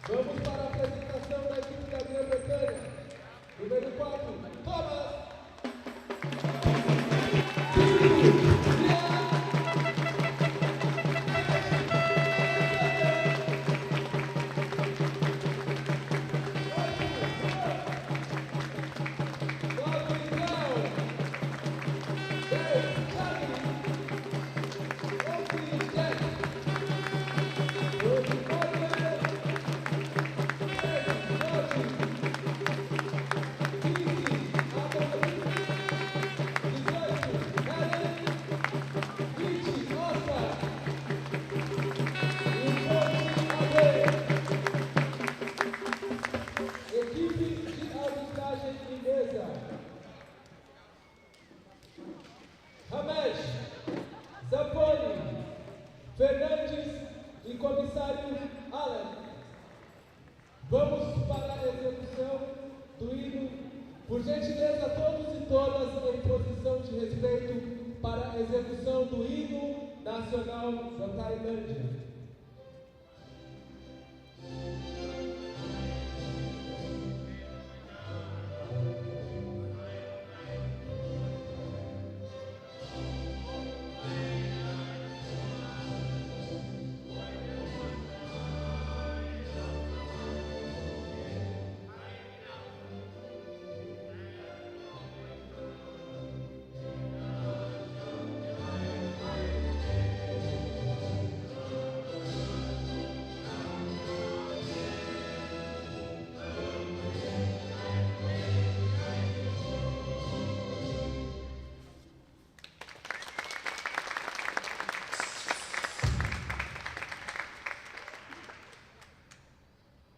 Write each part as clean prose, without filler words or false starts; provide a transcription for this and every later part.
Vamos para a apresentação da equipe da Grã-Bretanha. Número 4, Thomas. Vamos para a execução do hino. Por gentileza, todos e todas em posição de respeito para a execução do hino nacional da Tailândia.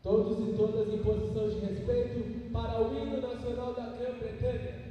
Todos e todas em posição de respeito para o hino nacional da Grã-Bretanha.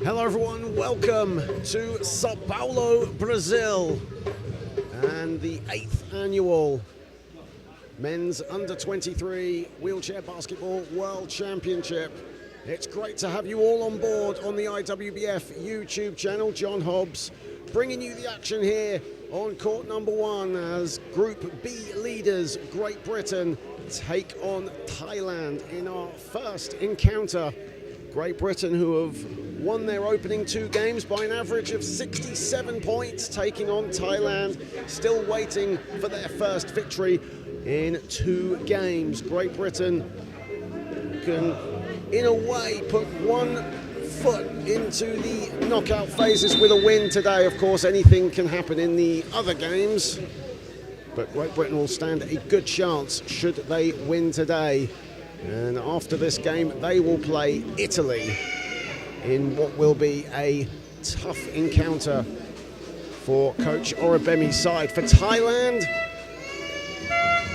Hello everyone, welcome to Sao Paulo, Brazil, and the 8th annual Men's Under-23 Wheelchair Basketball World Championship. It's great to have you all on board on the IWBF YouTube channel. John Hobbs bringing you the action here on court number 1 as Group B leaders Great Britain take on Thailand in our first encounter. Great Britain, who have won their opening 2 games by an average of 67 points, taking on Thailand, still waiting for their first victory in 2 games. Great Britain can, in a way, put one foot into the knockout phases with a win today. Of course, anything can happen in the other games, but Great Britain will stand a good chance should they win today. And after this game, they will play Italy in what will be a tough encounter for Coach Orabemi's side. For Thailand,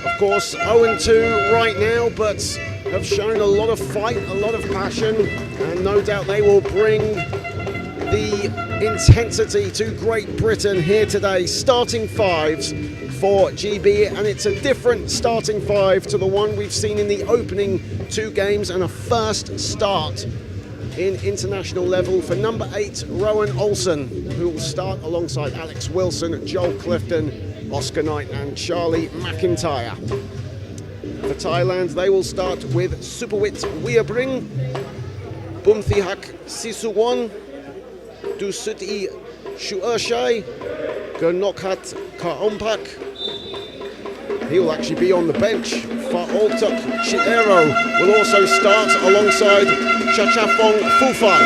of course, 0-2 right now, but have shown a lot of fight, a lot of passion, and no doubt they will bring the intensity to Great Britain here today. Starting 5s for GB, and it's a different starting 5 to the one we've seen in the opening 2 games, and a first start in international level for number 8 Rowan Olsen, who will start alongside Alex Wilson, Joel Clifton, Oscar Knight and Charlie McIntyre. For Thailand, they will start with Superwit Weabring, Bumthihak Sisuwon, Dusuti Shuershai, Gernokhat Kaompak. He will actually be on the bench. Fa'oltuk Chiero will also start alongside Chachafong Fufan.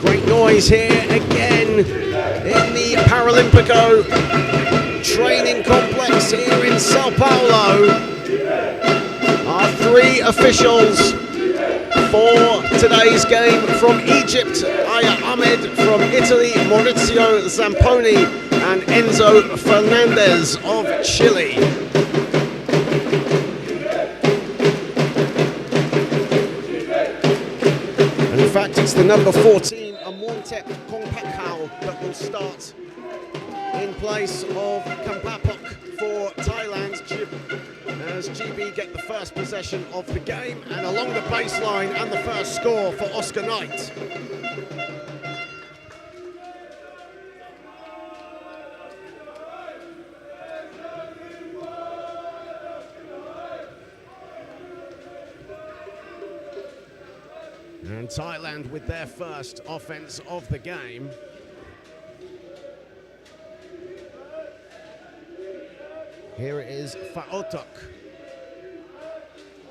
Great noise here again in the Paralympico training complex here in Sao Paulo. Our 3 officials for today's game: from Egypt, Aya Ahmed; from Italy, Maurizio Zamponi; and Enzo Fernandez of Chile. And in fact, it's the number 14, Amontep Kongpakhao, that will start in place of Kampapok for Thailand, as GB get the first possession of the game and along the baseline, and the first score for Oscar Knight. And Thailand with their first offense of the game. Here it is, Fa'otok.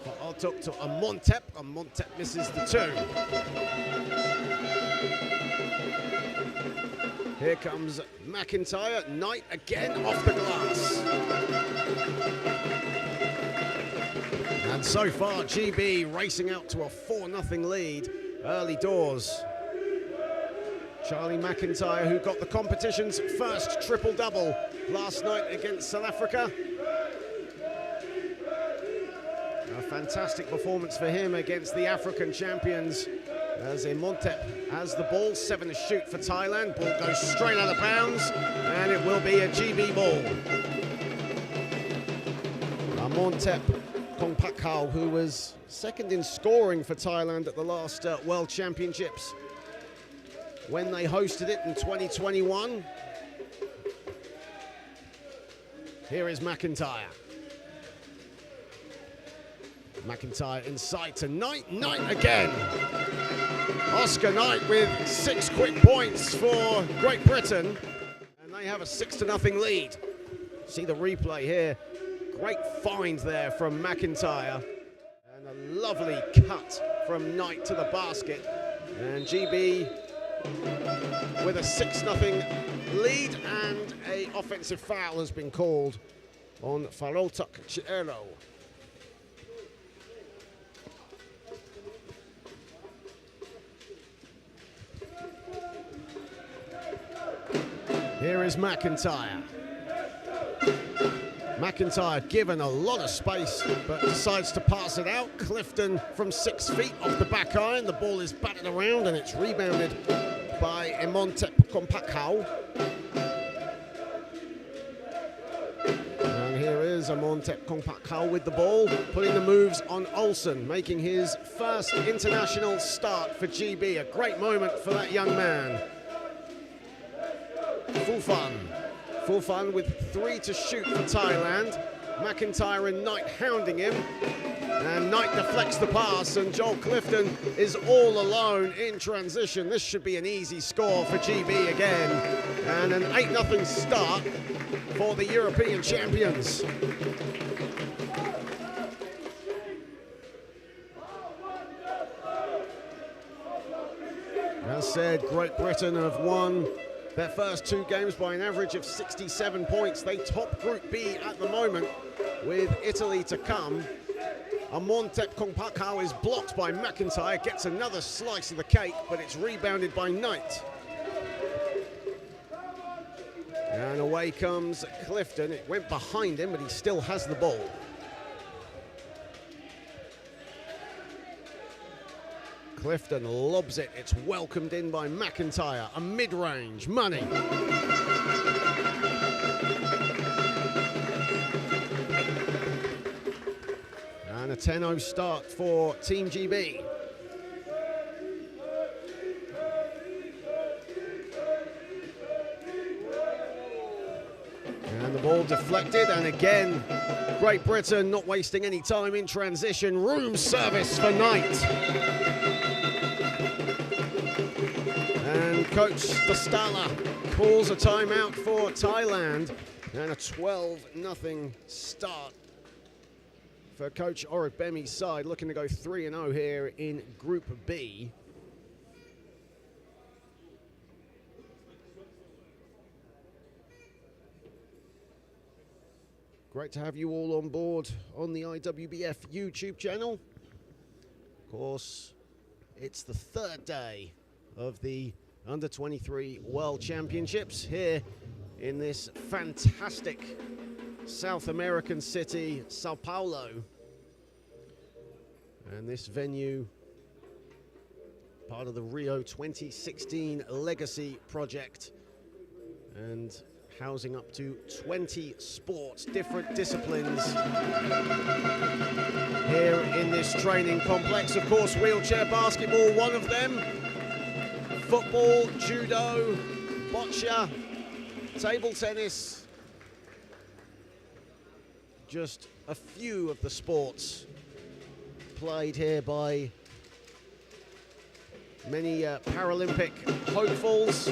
Fa'otok to Amontep. Amontep misses the 2. Here comes McIntyre. Knight again off the glass. And so far, GB racing out to a 4-0 lead early doors. Charlie McIntyre, who got the competition's first triple-double last night against South Africa. A fantastic performance for him against the African champions, as Amontep has the ball. 7 to shoot for Thailand. Ball goes straight out of bounds, and it will be a GB ball. Amontep Kongpakhao, who was second in scoring for Thailand at the last World Championships when they hosted it in 2021. Here is McIntyre. McIntyre inside to Knight. Knight again. Oscar Knight with 6 quick points for Great Britain, and they have a 6-0 lead. See the replay here. Great find there from McIntyre, and a lovely cut from Knight to the basket. And GB with a 6-0 lead, and an offensive foul has been called on Fa'oltuk Chiero. Here is McIntyre. McIntyre given a lot of space, but decides to pass it out. Clifton from 6 feet off the back iron. The ball is batted around and it's rebounded by Emontep Kompakau. And here is Emontep Kompakau with the ball, putting the moves on Olsen, making his first international start for GB. A great moment for that young man. Full fun with 3 to shoot for Thailand. McIntyre and Knight hounding him. And Knight deflects the pass, and Joel Clifton is all alone in transition. This should be an easy score for GB again. And an 8-0 start for the European champions. As said, Great Britain have won their first 2 games by an average of 67 points. They top Group B at the moment, with Italy to come. Emontep Kompakau is blocked by McIntyre, gets another slice of the cake, but it's rebounded by Knight. And away comes Clifton. It went behind him, but he still has the ball. Clifton lobs it. It's welcomed in by McIntyre. A mid-range, money. And a 10-0 start for Team GB. And the ball deflected, and again, Great Britain not wasting any time in transition. Room service for Knight. And Coach Dostala calls a timeout for Thailand, and a 12-0 start for Coach Oribemi's side, looking to go 3-0 here in Group B. Great to have you all on board on the IWBF YouTube channel. Of course, it's the 3rd day of the Under-23 World Championships here in this fantastic South American city, Sao Paulo. And this venue, part of the Rio 2016 Legacy Project, and housing up to 20 sports, different disciplines here in this training complex. Of course, wheelchair basketball, one of them. Football, judo, boccia, table tennis. Just a few of the sports played here by many Paralympic hopefuls.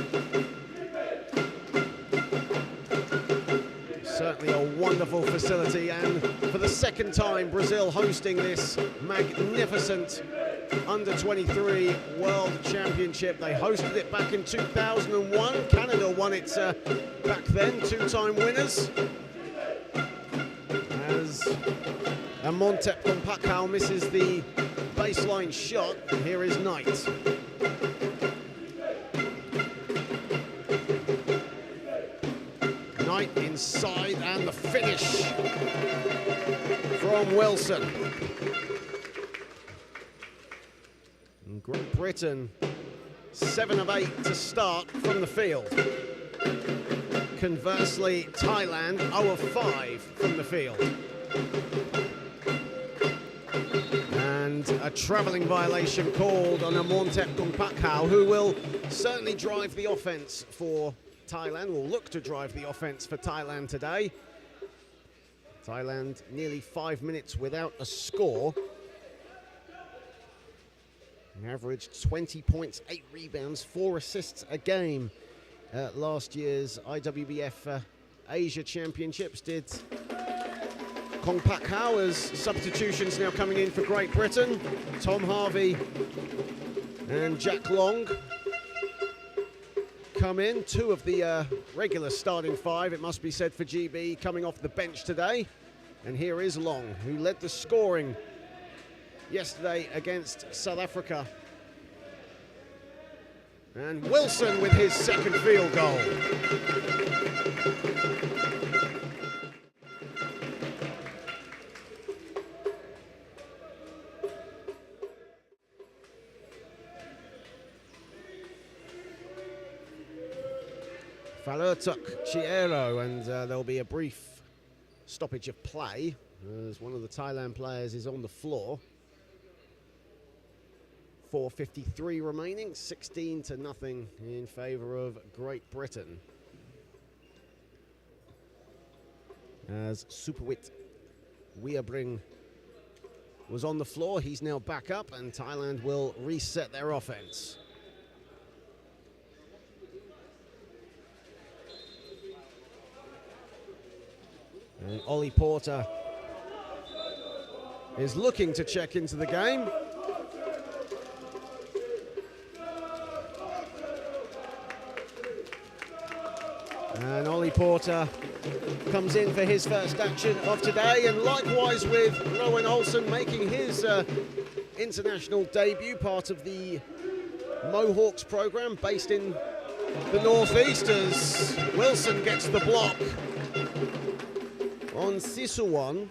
Certainly a wonderful facility, and for the 2nd time, Brazil hosting this magnificent Under-23 World Championship. They hosted it back in 2001. Canada won it back then, 2-time winners. As Emontep Kompakau misses the baseline shot, here is Knight. Knight inside, and the finish from Wilson. And Great Britain, 7 of 8 to start from the field. Conversely, Thailand, 0 of 5 from the field. And a travelling violation called on Emontep Kompakau, who will certainly drive the offence for Thailand, will look to drive the offence for Thailand today. Thailand nearly 5 minutes without a score. An averaged 20 points, 8 rebounds, 4 assists a game at last year's IWBF Asia Championships. Did Kompakau, as substitutions now coming in for Great Britain. Tom Harvey and Jack Long come in, 2 of the regular starting 5, it must be said, for GB, coming off the bench today. And here is Long, who led the scoring yesterday against South Africa. And Wilson with his second field goal. Falutuk Chiero, and there'll be a brief stoppage of play as one of the Thailand players is on the floor. 4:53 remaining, 16-0 in favor of Great Britain. As Supawit Wiabring was on the floor, he's now back up, and Thailand will reset their offense. And Ollie Porter is looking to check into the game. And Ollie Porter comes in for his first action of today, and likewise with Rowan Olsen making his international debut, part of the Mohawks program based in the Northeast, as Wilson gets the block on Sisuwan.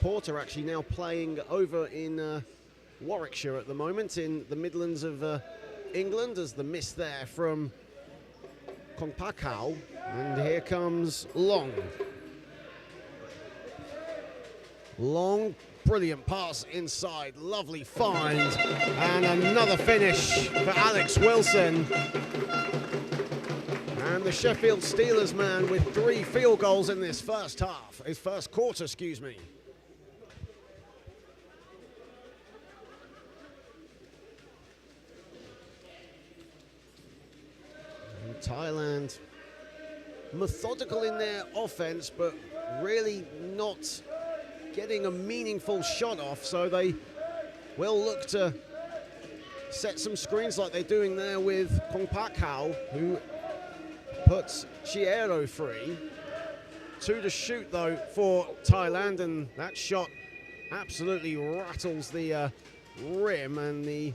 Porter actually now playing over in Warwickshire at the moment, in the Midlands of England, as the miss there from Kongpakau. And here comes Long. Long, brilliant pass inside, lovely find, and another finish for Alex Wilson. And the Sheffield Steelers man with 3 field goals in this first half, his first quarter, excuse me. And Thailand methodical in their offense, but really not getting a meaningful shot off, so they will look to set some screens like they're doing there with Kongpakau, who puts Chiero free. 2 to shoot though for Thailand, and that shot absolutely rattles the rim, and the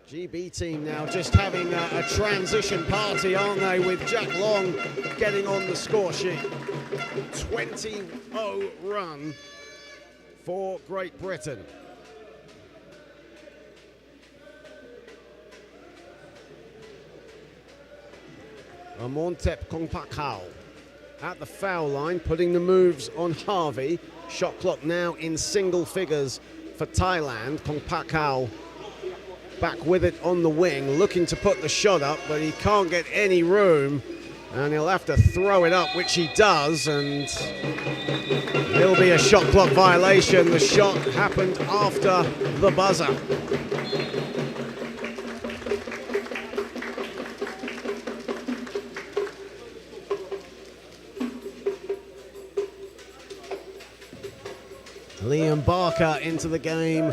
GB team now just having a transition party, aren't they, with Jack Long getting on the score sheet. 20-0 run for Great Britain. Amontep Kongpakau at the foul line, putting the moves on Harvey. Shot clock now in single figures for Thailand. Kongpakau back with it on the wing, looking to put the shot up, but he can't get any room, and he'll have to throw it up, which he does, and there'll be a shot clock violation. The shot happened after the buzzer. Liam Barker into the game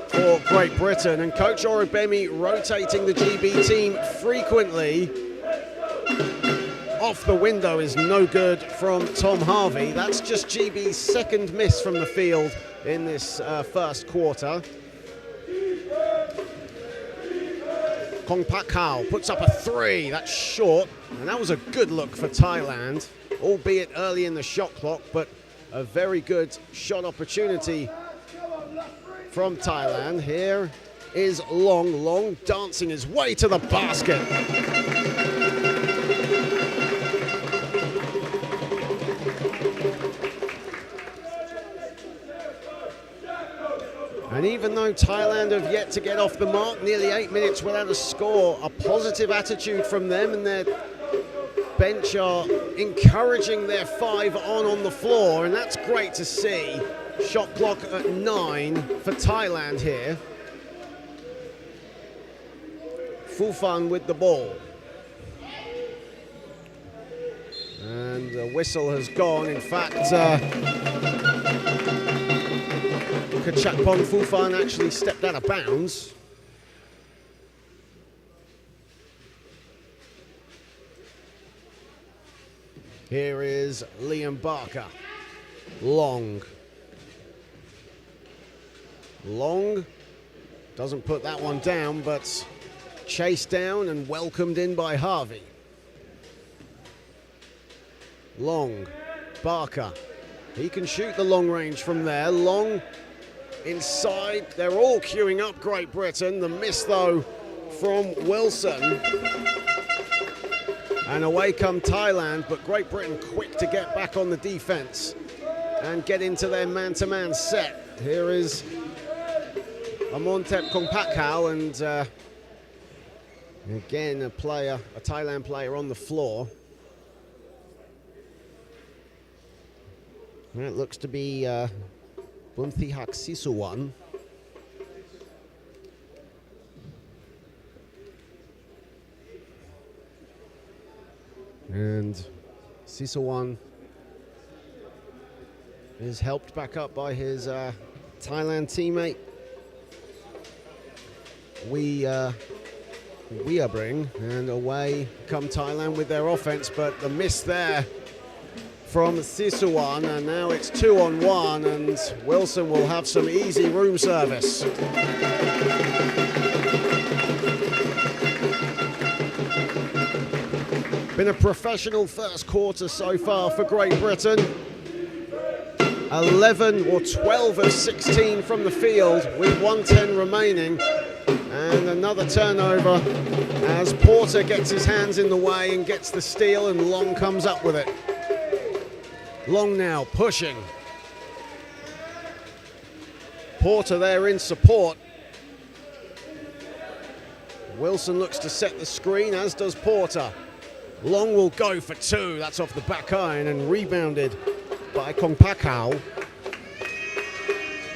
for Great Britain, and Coach Orobemi rotating the GB team frequently. Off the window is no good from Tom Harvey. That's just GB's second miss from the field in this first quarter. Kongpakau puts up a 3, that's short, and that was a good look for Thailand, albeit early in the shot clock, but a very good shot opportunity from Thailand. Here is Long dancing his way to the basket. And even though Thailand have yet to get off the mark, nearly 8 minutes without a score, a positive attitude from them, and their bench are encouraging their 5 on the floor, and that's great to see. Shot clock at 9 for Thailand here. Fufan with the ball. And the whistle has gone. In fact, Kachakpong Fufan actually stepped out of bounds. Here is Liam Barker. Long Doesn't put that one down, but chased down and welcomed in by Harvey. Long, Barker. He can shoot the long range from there. Long inside. They're all queuing up Great Britain. The miss, though, from Wilson. And away come Thailand, but Great Britain quick to get back on the defense and get into their man-to-man set. Here is Amontep Kongpakhao, and again a Thailand player on the floor. And it looks to be Bumthihak Sisuwan. And Sisuwan is helped back up by his Thailand teammate Weabring, and away come Thailand with their offense, but the miss there from Sisuwan, and now it's 2-on-1, and Wilson will have some easy room service. Been a professional first quarter so far for Great Britain. 11 or 12 of 16 from the field with 1:10 remaining. And another turnover as Porter gets his hands in the way and gets the steal, and Long comes up with it. Long now pushing. Porter there in support. Wilson looks to set the screen, as does Porter. Long will go for two. That's off the back iron and rebounded by Kongpakhao.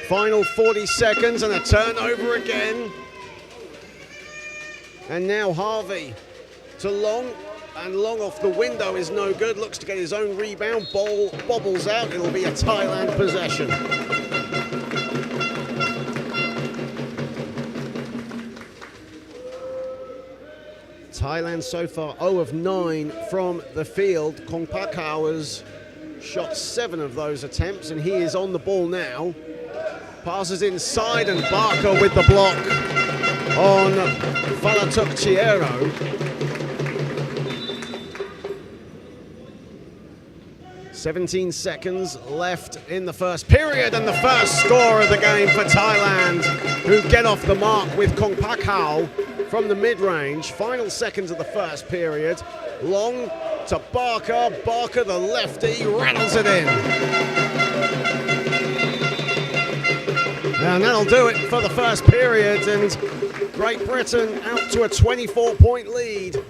Final 40 seconds and a turnover again. And now Harvey to Long, and Long off the window is no good. Looks to get his own rebound. Ball bobbles out. It'll be a Thailand possession. Thailand so far 0 of 9 from the field. Kongpakhao has shot 7 of those attempts, and he is on the ball now. Passes inside, and Barker with the block on Falatuk Chiero. "17 seconds left in the first period, and the first score of the game for Thailand, who get off the mark with Kongpakhao from the mid-range. Final seconds of the first period. Long to Barker. Barker, the lefty, rattles it in. And that'll do it for the first period, and Great Britain out to a 24-point lead,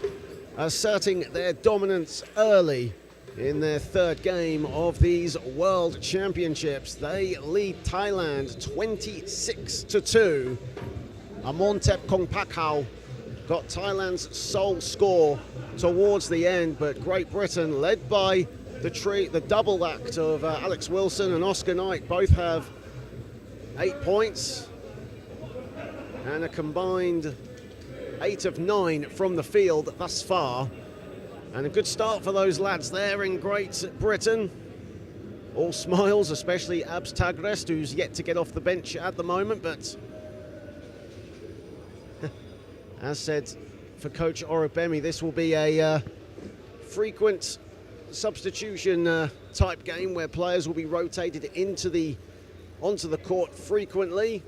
asserting their dominance early in their third game of these World Championships. They lead Thailand 26-2. Amontep Kongpakhao got Thailand's sole score towards the end, but Great Britain, led by the double act of Alex Wilson and Oscar Knight, both have 8 points and a combined 8 of 9 from the field thus far. And a good start for those lads there in Great Britain. All smiles, especially Abs Tagrest, who's yet to get off the bench at the moment, but as said for Coach Orobemi, this will be a frequent substitution type game where players will be rotated onto the court frequently.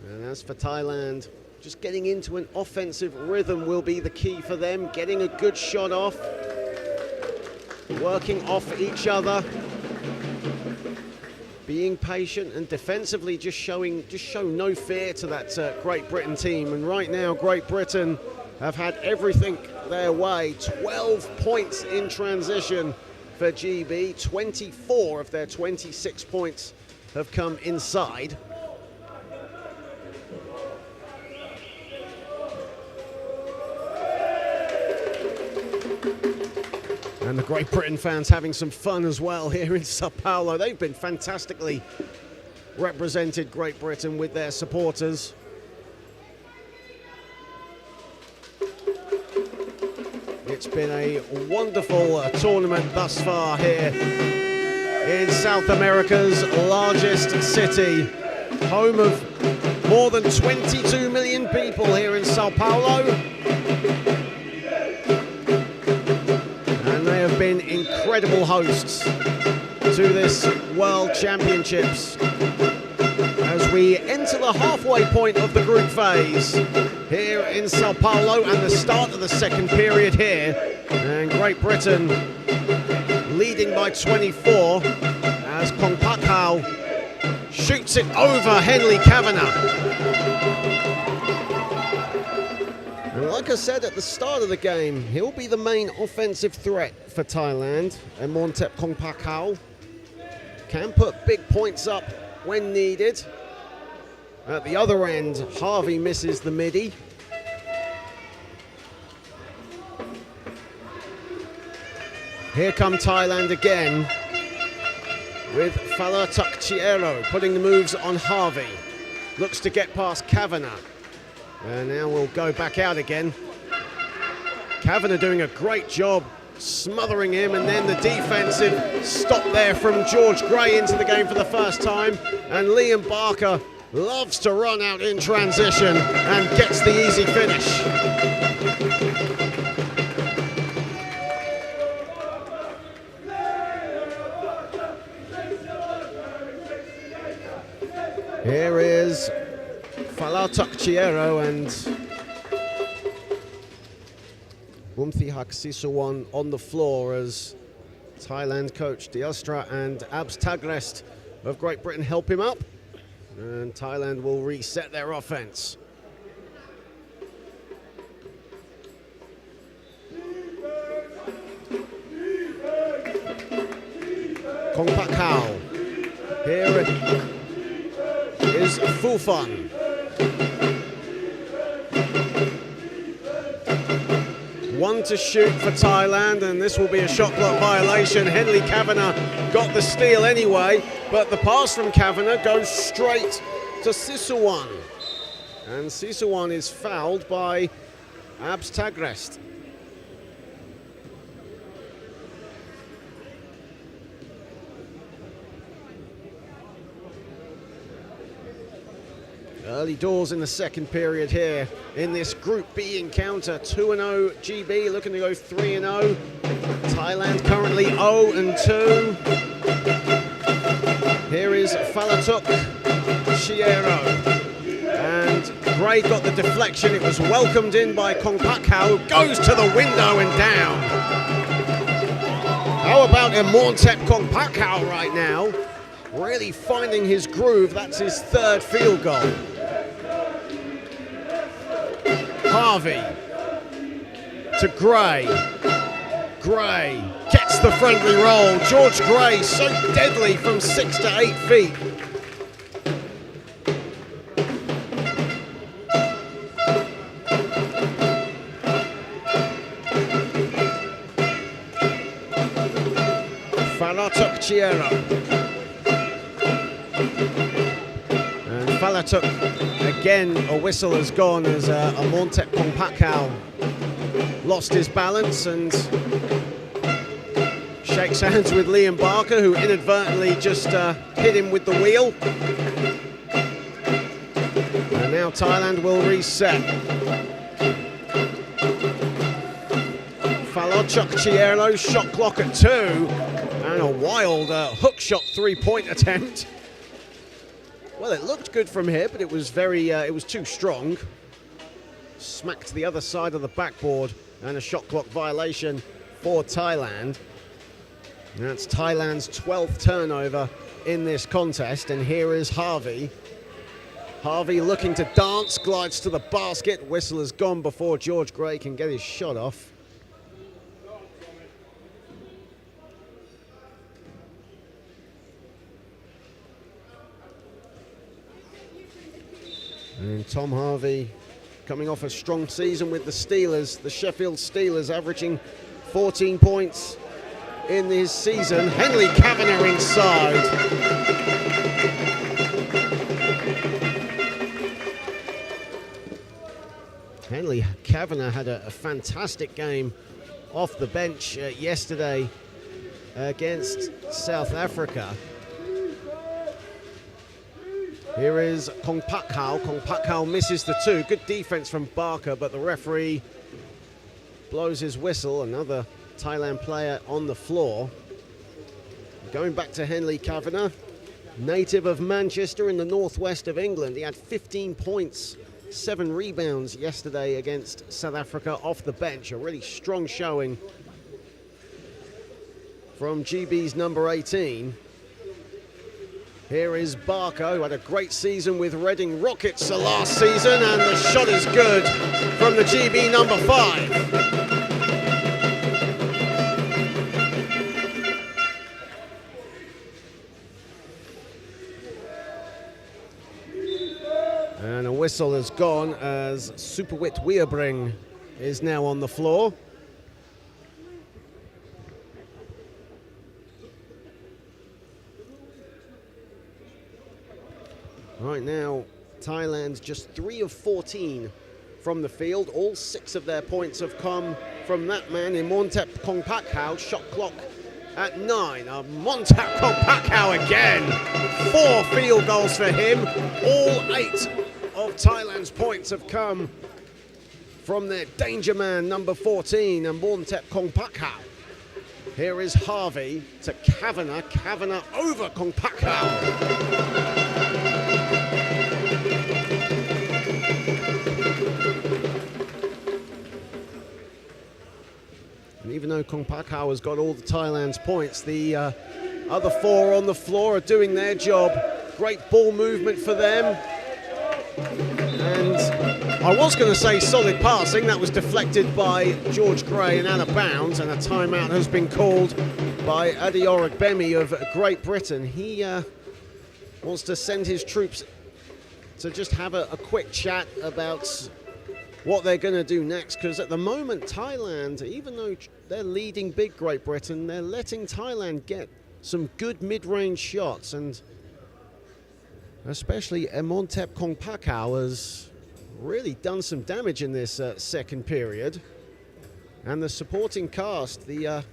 And as for Thailand, just getting into an offensive rhythm will be the key for them. Getting a good shot off, working off each other, being patient, and defensively just show no fear to that Great Britain team. And right now, Great Britain have had everything their way. 12 points in transition for GB. 24 of their 26 points have come inside. And the Great Britain fans having some fun as well here in Sao Paulo. They've been fantastically represented, Great Britain, with their supporters. It's been a wonderful tournament thus far here in South America's largest city. home of more than 22 million people here in Sao Paulo. And they have been incredible hosts to this World Championships as we enter the halfway point of the group phase here in Sao Paulo and the start of the second period here. And Great Britain leading by 24 as Kong Pak Hau shoots it over Henley Kavanagh. And like I said at the start of the game, he'll be the main offensive threat for Thailand. And Montep Kong Pak Hau can put big points up when needed. At the other end, Harvey misses the midi. Here come Thailand again with Falatuk Chiero putting the moves on Harvey. Looks to get past Kavanagh. And now we'll go back out again. Kavanagh doing a great job smothering him, and then the defensive stop there from George Gray into the game for the first time. And Liam Barker loves to run out in transition and gets the easy finish. Here is Falatuk Chiero and Wumthihak Sisuwan on the floor as Thailand coach Diastra and Abs Tagrest of Great Britain help him up. And Thailand will reset their offense. Kong Pak Hau. Here is Fufan. One to shoot for Thailand, and this will be a shot clock violation. Henley Kavanagh got the steal anyway, but the pass from Kavanagh goes straight to Sisuwan. And Sisuwan is fouled by Abs Tagrest. Early doors in the second period here in this Group B encounter. 2-0 GB, looking to go 3-0. Thailand currently 0-2. Here is Falatuk Chiero. And Gray got the deflection. It was welcomed in by Kong Pak Hau, who goes to the window and down. How about Montep Kong Pak Hau right now? Really finding his groove. That's his third field goal. Harvey to Gray. Gray gets the friendly roll. George Gray so deadly from 6 to 8 feet. Falatuk Chiero. And Falatuk, again, a whistle has gone as a Montep Kong Pak Hau lost his balance and shakes hands with Liam Barker, who inadvertently just hit him with the wheel. And now Thailand will reset. Falatuk Chiero, shot clock at 2, and a wild hook shot three-point attempt. Well, it looked good from here, but it was it was too strong. Smacked the other side of the backboard, and a shot clock violation for Thailand. And that's Thailand's 12th turnover in this contest, and here is Harvey. Harvey looking to dance, glides to the basket. Whistle has gone before George Gray can get his shot off. And Tom Harvey coming off a strong season with the Steelers, the Sheffield Steelers, averaging 14 points in his season. Henley Kavanagh inside. Henley Kavanagh had a fantastic game off the bench yesterday against South Africa. Here is Kong Pak Hao. Kong Pak Hao misses the two. Good defense from Barker, but the referee blows his whistle. Another Thailand player on the floor. Going back to Henley Kavanagh, native of Manchester in the northwest of England. He had 15 points, 7 rebounds yesterday against South Africa off the bench. A really strong showing from GB's number 18. Here is Barker, who had a great season with Reading Rockets last season, and the shot is good from the GB number 5. And a whistle has gone as Superwit Weerbring is now on the floor. Right now, Thailand just 3 of 14 from the field. All 6 of their points have come from that man in Montep Kong Pak Hao. Shot clock at 9. Montep Kong Pak Hao again. 4 field goals for him. All 8 of Thailand's points have come from their danger man, number 14, and Montep Kong Pak Hao. Here is Harvey to Kavanagh. Kavanagh over Kong Pak Hao. And even though Kong Pak Hao has got all the Thailand's points, the other 4 on the floor are doing their job. Great ball movement for them. And I was going to say solid passing. That was deflected by George Gray and out of bounds, and a timeout has been called by Adeola Bemi of Great Britain. He wants to send his troops to just have a quick chat about what they're going to do next, because at the moment Thailand, even though they're leading big Great Britain, they're letting Thailand get some good mid-range shots, and especially Montep Kong Pak Hao has really done some damage in this second period. And the supporting cast, the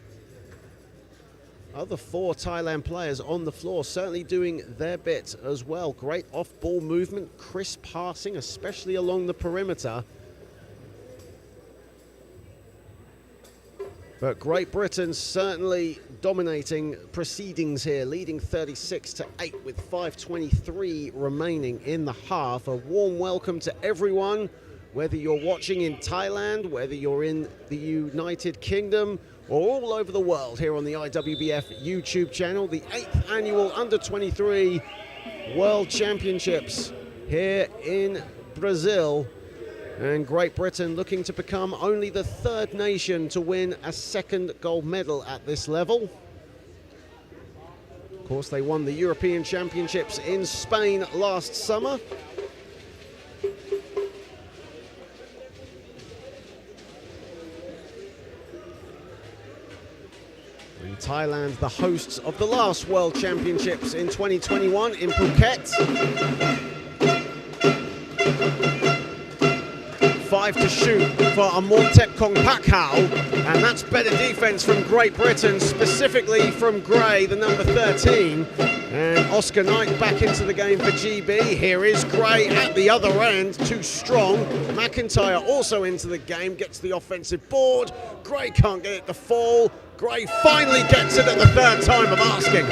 other 4 Thailand players on the floor, certainly doing their bit as well. Great off-ball movement, crisp passing, especially along the perimeter. But Great Britain certainly dominating proceedings here, leading 36-8 with 5:23 remaining in the half. A warm welcome to everyone, whether you're watching in Thailand, whether you're in the United Kingdom, or all over the world here on the IWBF YouTube channel. The 8th annual Under-23 World Championships here in Brazil. And Great Britain looking to become only the 3rd nation to win a 2nd gold medal at this level. Of course, they won the European Championships in Spain last summer. And Thailand, the hosts of the last World Championships in 2021 in Phuket. 5 to shoot for Montep Kong Pak Hao, and that's better defense from Great Britain, specifically from Gray, the number 13. And Oscar Knight back into the game for GB. Here is Gray at the other end, too strong. McIntyre also into the game, gets the offensive board. Gray can't get it to fall. Gray finally gets it at the 3rd time of asking.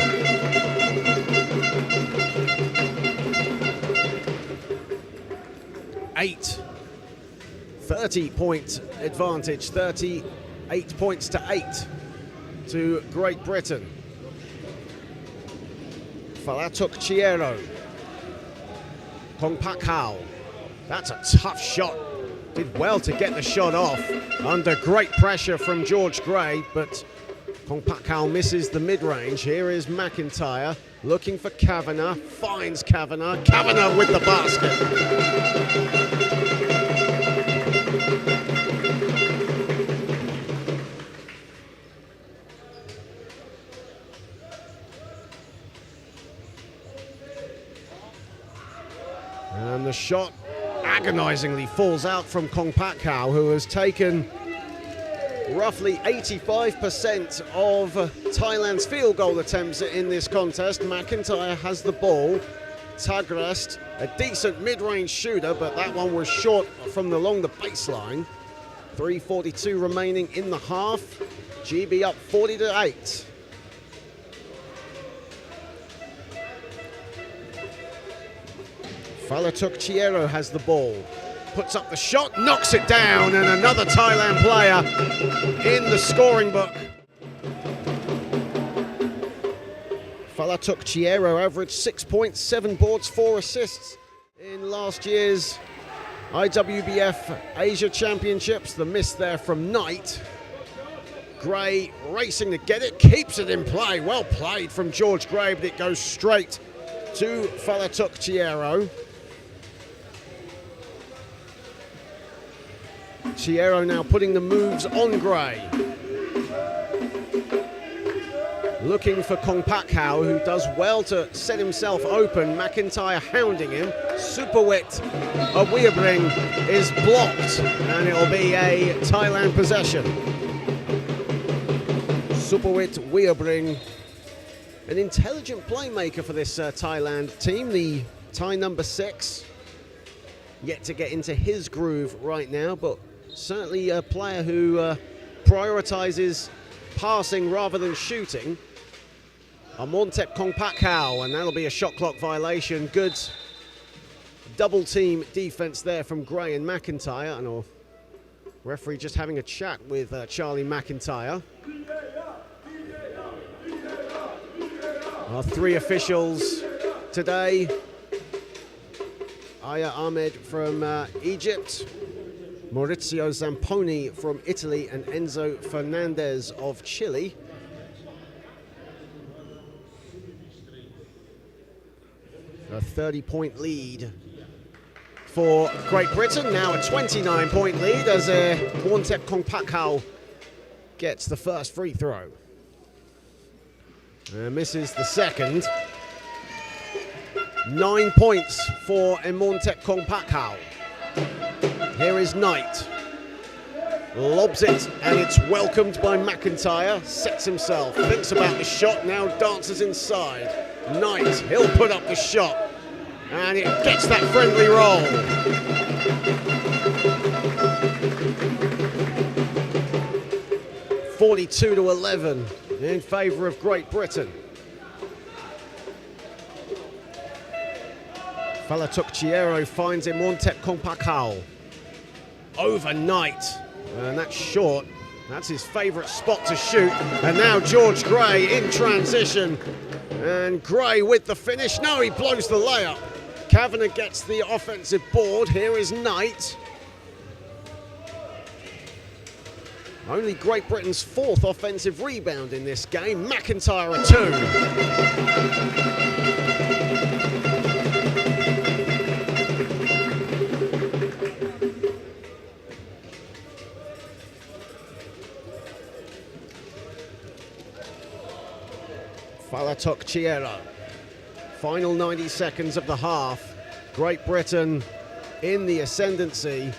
30-point advantage, 38 points to 8 to Great Britain. Falatuk Chiero, Kong Pak Hao. That's a tough shot. Did well to get the shot off under great pressure from George Gray, but Kong Pak Hao misses the mid-range. Here is McIntyre looking for Kavanagh, finds Kavanagh. Kavanagh with the basket. And the shot agonizingly falls out from Kong Pak Hao, who has taken roughly 85% of Thailand's field goal attempts in this contest. McIntyre has the ball. Tagrest, a decent mid-range shooter, but that one was short from along the baseline. 3:42 remaining in the half. GB up 40-8. Falatuk Chiero has the ball. Puts up the shot, knocks it down, and another Thailand player in the scoring book. Falatuk Chiero averaged 6 points, 7 boards, 4 assists in last year's IWBF Asia Championships. The miss there from Knight. Gray racing to get it, keeps it in play. Well played from George Gray, but it goes straight to Falatuk Chiero. Chiero now putting the moves on Gray. Looking for Kong Pak Hao, who does well to set himself open. McIntyre hounding him. Superwit of Weabring is blocked, and it'll be a Thailand possession. Superwit Weabring, an intelligent playmaker for this Thailand team. The Thai number 6, yet to get into his groove right now, but certainly a player who prioritizes passing rather than shooting. Amontep Kong Pak Hao, and that'll be a shot clock violation. Good double team defense there from Gray and McIntyre, and our referee just having a chat with Charlie McIntyre. Our 3 officials today: Aya Ahmed from Egypt, Maurizio Zamponi from Italy, and Enzo Fernandez of Chile. A 30-point lead for Great Britain, now a 29-point lead as Amontep Kong Pak Hao gets the first free throw. Misses the second. 9 points for Amontep Kong Pak Hao. Here is Knight. Lobs it, and it's welcomed by McIntyre. Sets himself, thinks about the shot, now dances inside. Knight, he'll put up the shot, and it gets that friendly roll. (42-11) in favour of Great Britain. Falatuk Chiero finds Amontep Kong Pak Hao. Overnight, and that's short. That's his favourite spot to shoot. And now George Gray in transition. And Gray with the finish. No, he blows the layup. Kavanagh gets the offensive board. Here is Knight. Only Great Britain's 4th offensive rebound in this game. McIntyre a 2. Falatuk Chiero. Final 90 seconds of the half. Great Britain in the ascendancy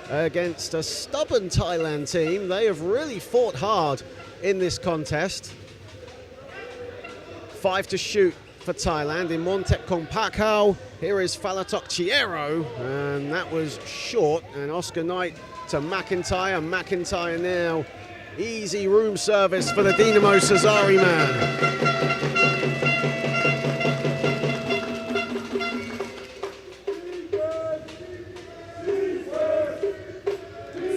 against a stubborn Thailand team. They have really fought hard in this contest. 5 to shoot for Thailand in Amontep Kong Pak Hao. Here is Falatuk Chiero, and that was short. And Oscar Knight to McIntyre. McIntyre now. Easy room service for the Dinamo Cesari man.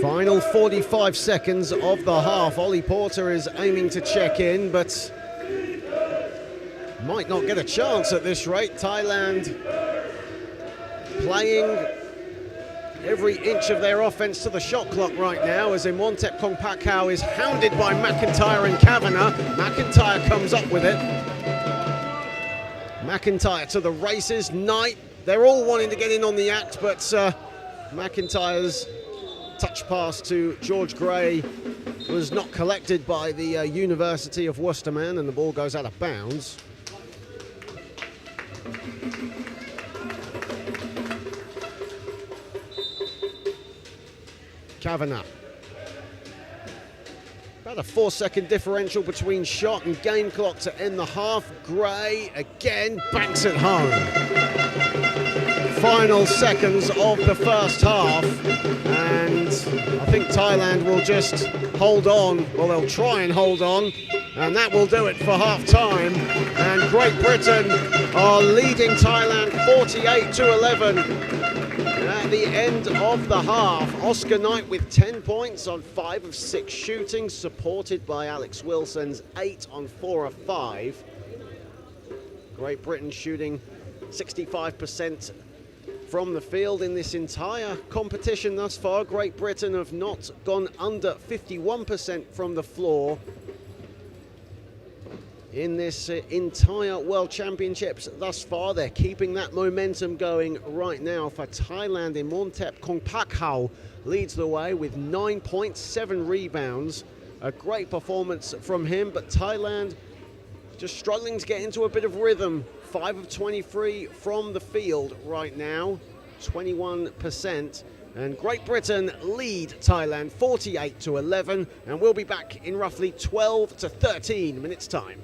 Final 45 seconds of the half. Ollie Porter is aiming to check in, but might not get a chance at this rate. Thailand playing every inch of their offense to the shot clock right now as Amontep Kong Pak Hao is hounded by McIntyre and Kavanagh. McIntyre comes up with it. McIntyre to the races. Knight, they're all wanting to get in on the act, but McIntyre's touch pass to George Gray was not collected by the University of Worcester man, and the ball goes out of bounds. Kavanagh. About a 4-second differential between shot and game clock to end the half. Gray again banks it home. Final seconds of the first half, and I think Thailand will just hold on, or they'll try and hold on, and that will do it for half time. And Great Britain are leading Thailand 48-11. At the end of the half, Oscar Knight with 10 points on 5 of 6 shooting, supported by Alex Wilson's 8 on 4 of 5. Great Britain shooting 65% from the field in this entire competition thus far. Great Britain have not gone under 51% from the floor in this entire World Championships thus far. They're keeping that momentum going right now for Thailand. In Montep Kongpakhao leads the way with 9 points, 7 rebounds. A great performance from him, but Thailand just struggling to get into a bit of rhythm. 5 of 23 from the field right now, 21%. And Great Britain lead Thailand 48-11, and we'll be back in roughly 12 to 13 minutes time.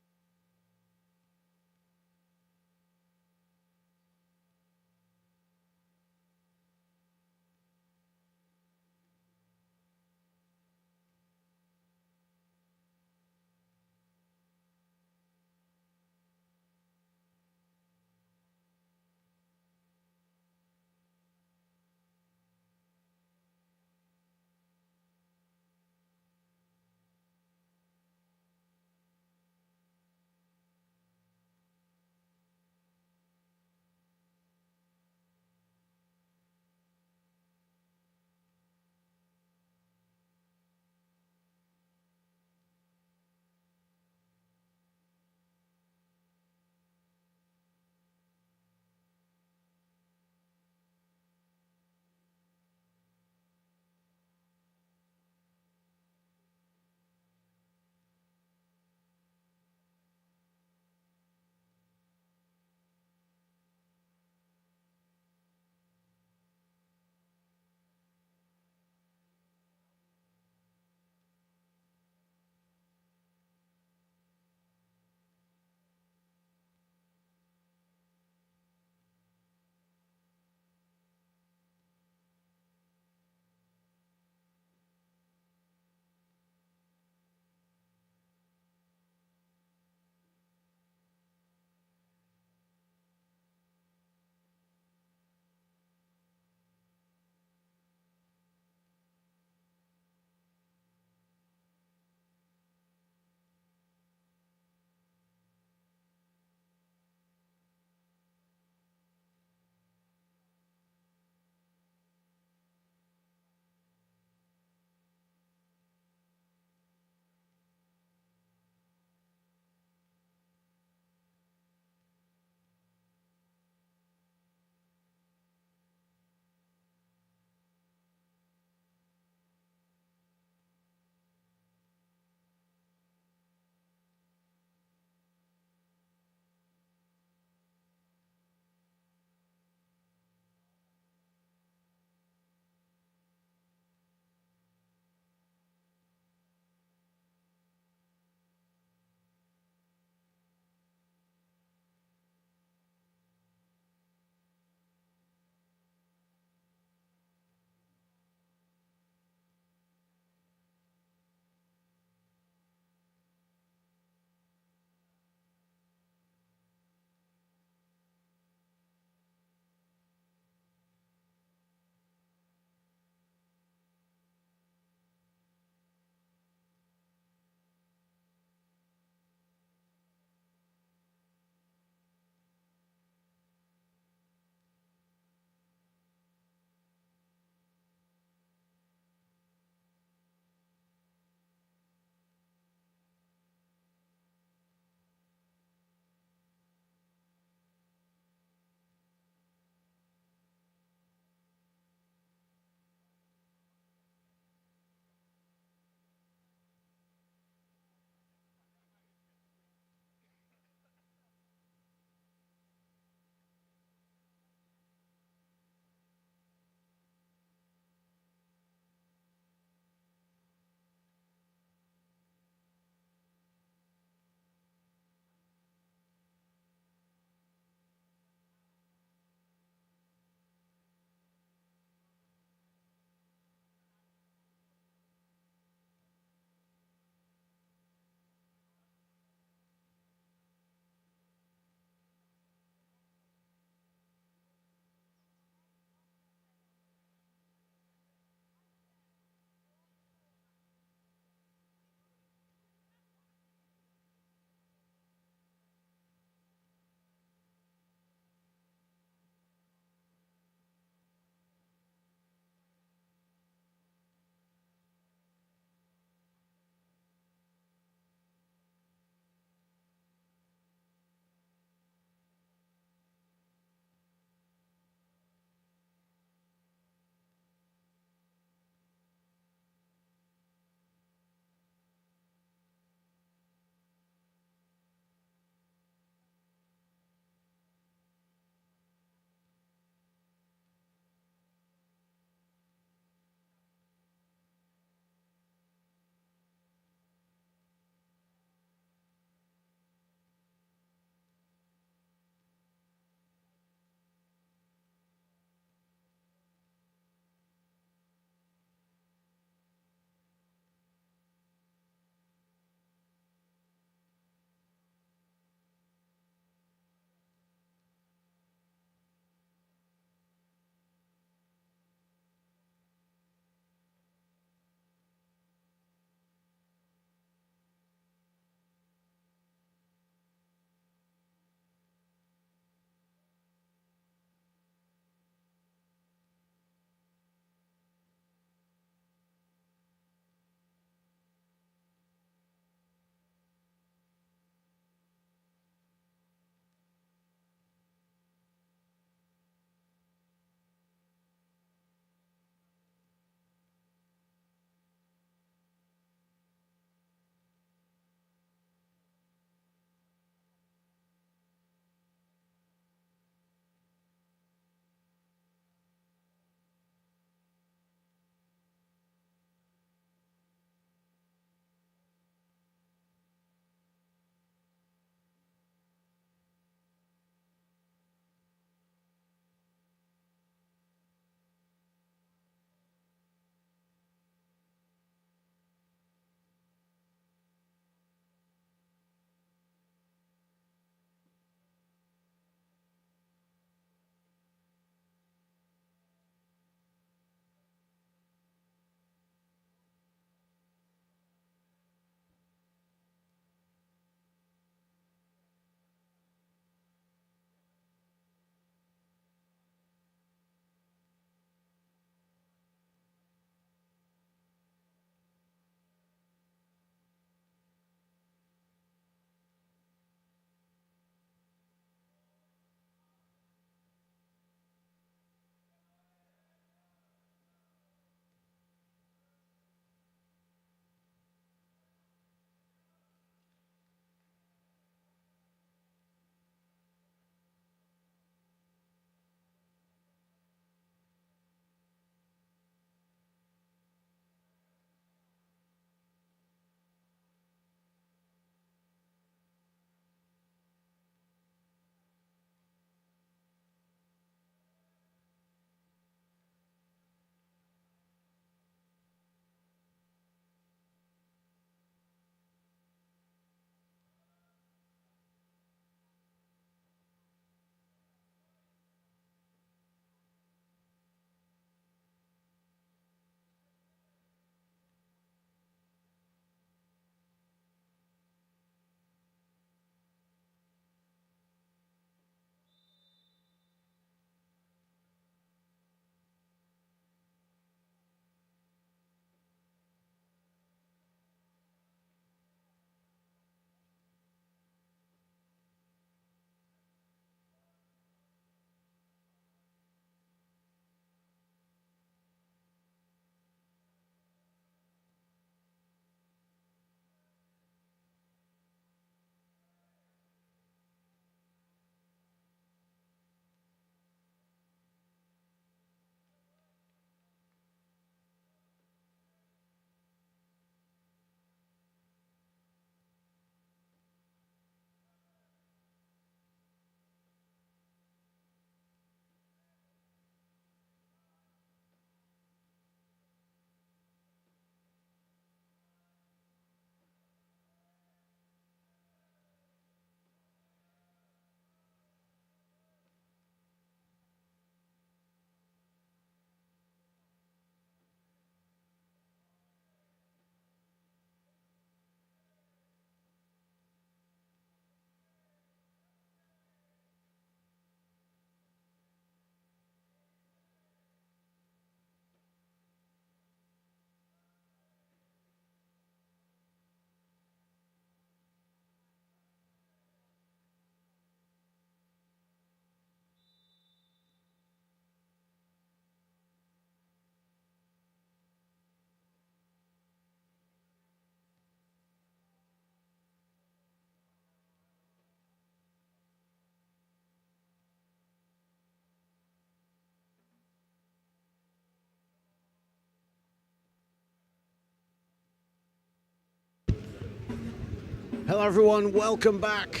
Hello everyone, welcome back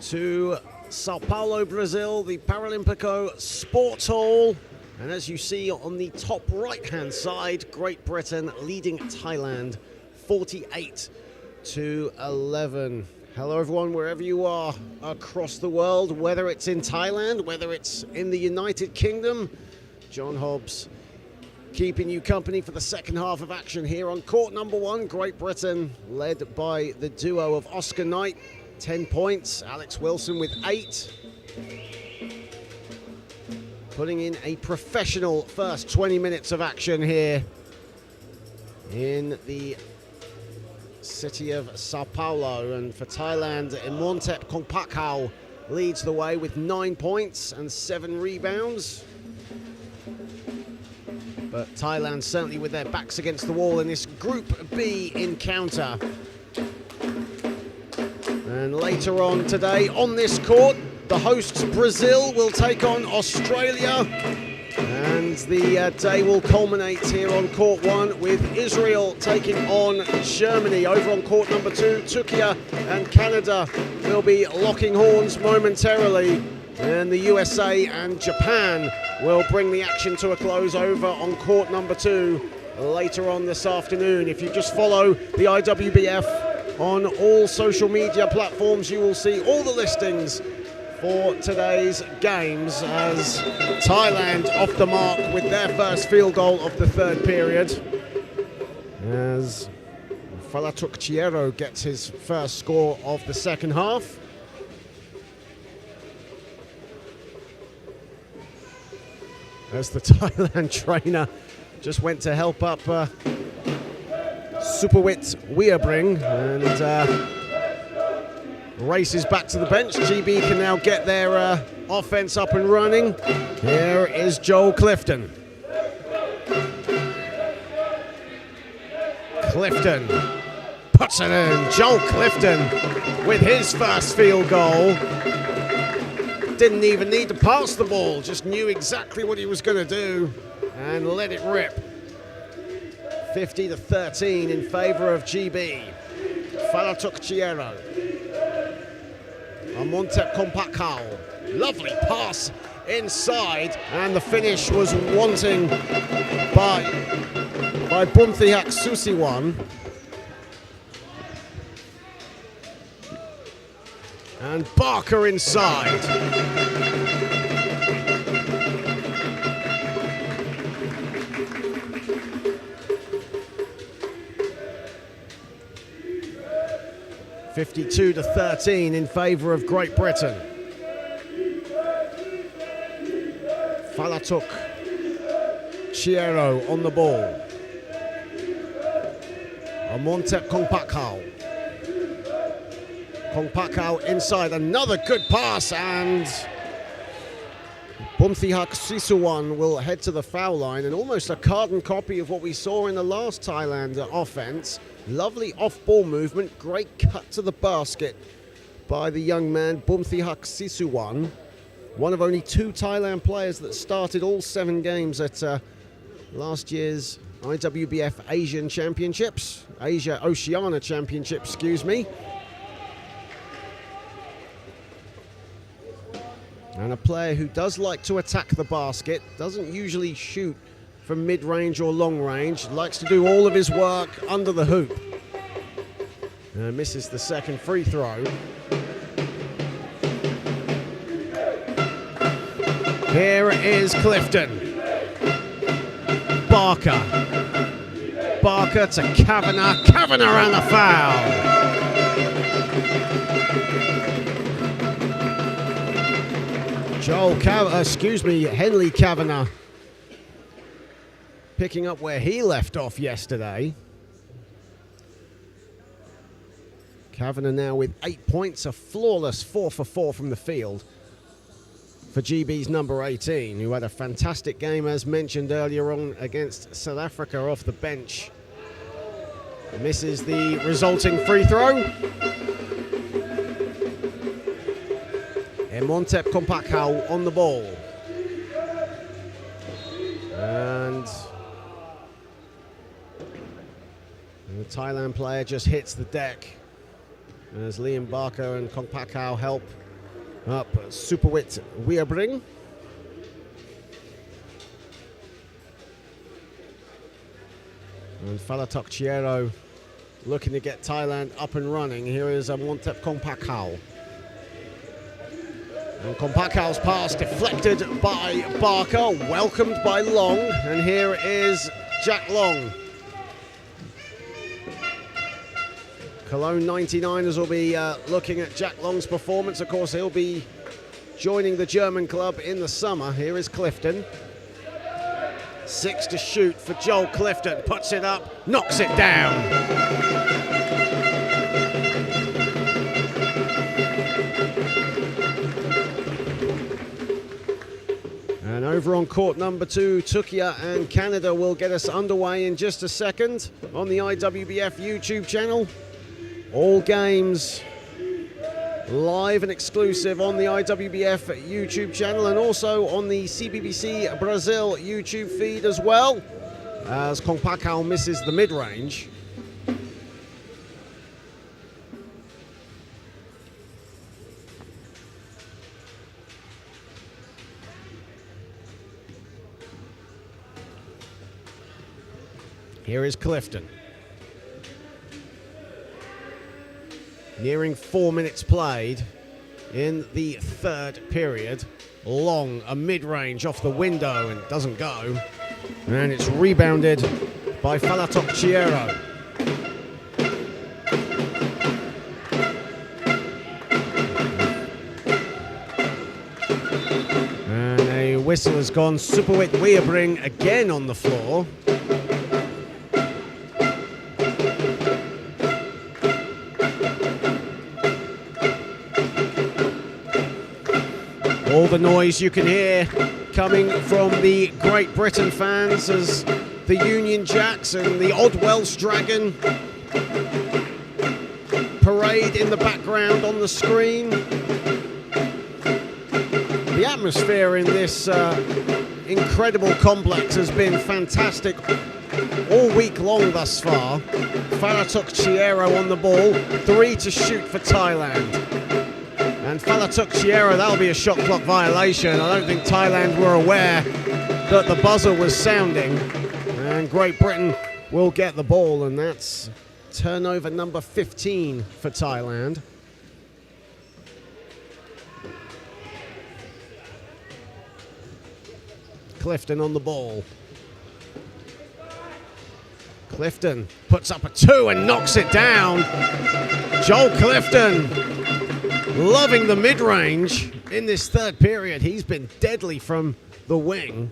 to Sao Paulo, Brazil, the Paralympico Sports Hall. And as you see on the top right-hand side, Great Britain leading Thailand 48-11. Hello everyone, wherever you are across the world, whether it's in Thailand, whether it's in the United Kingdom. John Hobbs keeping you company for the second half of action here on court number 1. Great Britain led by the duo of Oscar Knight, 10 points, Alex Wilson with 8. Putting in a professional first 20 minutes of action here in the city of Sao Paulo. And for Thailand, Imhontep Kongpakhao leads the way with 9 points and 7 rebounds. But Thailand certainly with their backs against the wall in this Group B encounter. And later on today on this court, the hosts Brazil will take on Australia. And the day will culminate here on court 1 with Israel taking on Germany. Over on court number 2, Turkey and Canada will be locking horns momentarily. And the USA and Japan will bring the action to a close over on court number 2 later on this afternoon. If you just follow the IWBF on all social media platforms, you will see all the listings for today's games as Thailand off the mark with their first field goal of the third period. As Falatuk Chiero gets his first score of the second half. As the Thailand trainer just went to help up Superwit Weerbring and races back to the bench. GB can now get their offense up and running. Here is Joel Clifton. Clifton puts it in. Joel Clifton with his first field goal. Didn't even need to pass the ball, just knew exactly what he was going to do and let it rip. 50-13 in favour of GB. Falatuk Chiero. Imhontep Kongpakhao. Lovely pass inside, and the finish was wanting by Bumthihak Susiwan. And Barker inside. (52-13) in favour of Great Britain. Falatuk Chiero on the ball. Imhontep Kongpakhao. Kongpakhao inside, another good pass, and Bumthihak Sisuwan will head to the foul line, and almost a carbon copy of what we saw in the last Thailand offense. Lovely off-ball movement, great cut to the basket by the young man Bumthihak Sisuwan, one of only 2 Thailand players that started all 7 games at last year's IWBF Asian Championships, Oceania Championships, excuse me. And a player who does like to attack the basket, doesn't usually shoot from mid-range or long range, likes to do all of his work under the hoop. And misses the second free throw. Here is Clifton. Barker. Barker to Kavanagh. Kavanagh and the foul. Henley Kavanagh picking up where he left off yesterday. Kavanagh now with 8 points, a flawless 4 for 4 from the field for GB's number 18, who had a fantastic game, as mentioned earlier on, against South Africa off the bench. Misses the resulting free throw. Imhontep Kongpakhao on the ball. And the Thailand player just hits the deck. as Liam Barker and Kong Pakau help up Superwit Weabring. And Falatok Chiero looking to get Thailand up and running. Here is Montep Kong Pakau. And Kong Pakau's pass deflected by Barker, welcomed by Long. And here is Jack Long. Cologne 99ers will be looking at Jack Long's performance. Of course, he'll be joining the German club in the summer. Here is Clifton. 6 to shoot for Joel Clifton. Puts it up, knocks it down. And over on court number 2, Tukia and Canada will get us underway in just a second on the IWBF YouTube channel. All games live and exclusive on the IWBF YouTube channel and also on the CBBC Brazil YouTube feed as well, as Kong Pakau misses the mid-range. Here is Clifton. Nearing 4 minutes played in the third period. Long, a mid-range off the window and doesn't go. And it's rebounded by Falatok Chiero. And a whistle has gone. Superwit Weabring again on the floor. All the noise you can hear coming from the Great Britain fans as the Union Jacks and the Odd Welsh Dragon parade in the background on the screen. The atmosphere in this incredible complex has been fantastic all week long thus far. Falatok Chiero on the ball, 3 to shoot for Thailand. And Falatok Chiero, that'll be a shot clock violation. I don't think Thailand were aware that the buzzer was sounding. And Great Britain will get the ball, and that's turnover number 15 for Thailand. Clifton on the ball. Clifton puts up a 2 and knocks it down. Joel Clifton loving the mid-range in this third period. He's been deadly from the wing.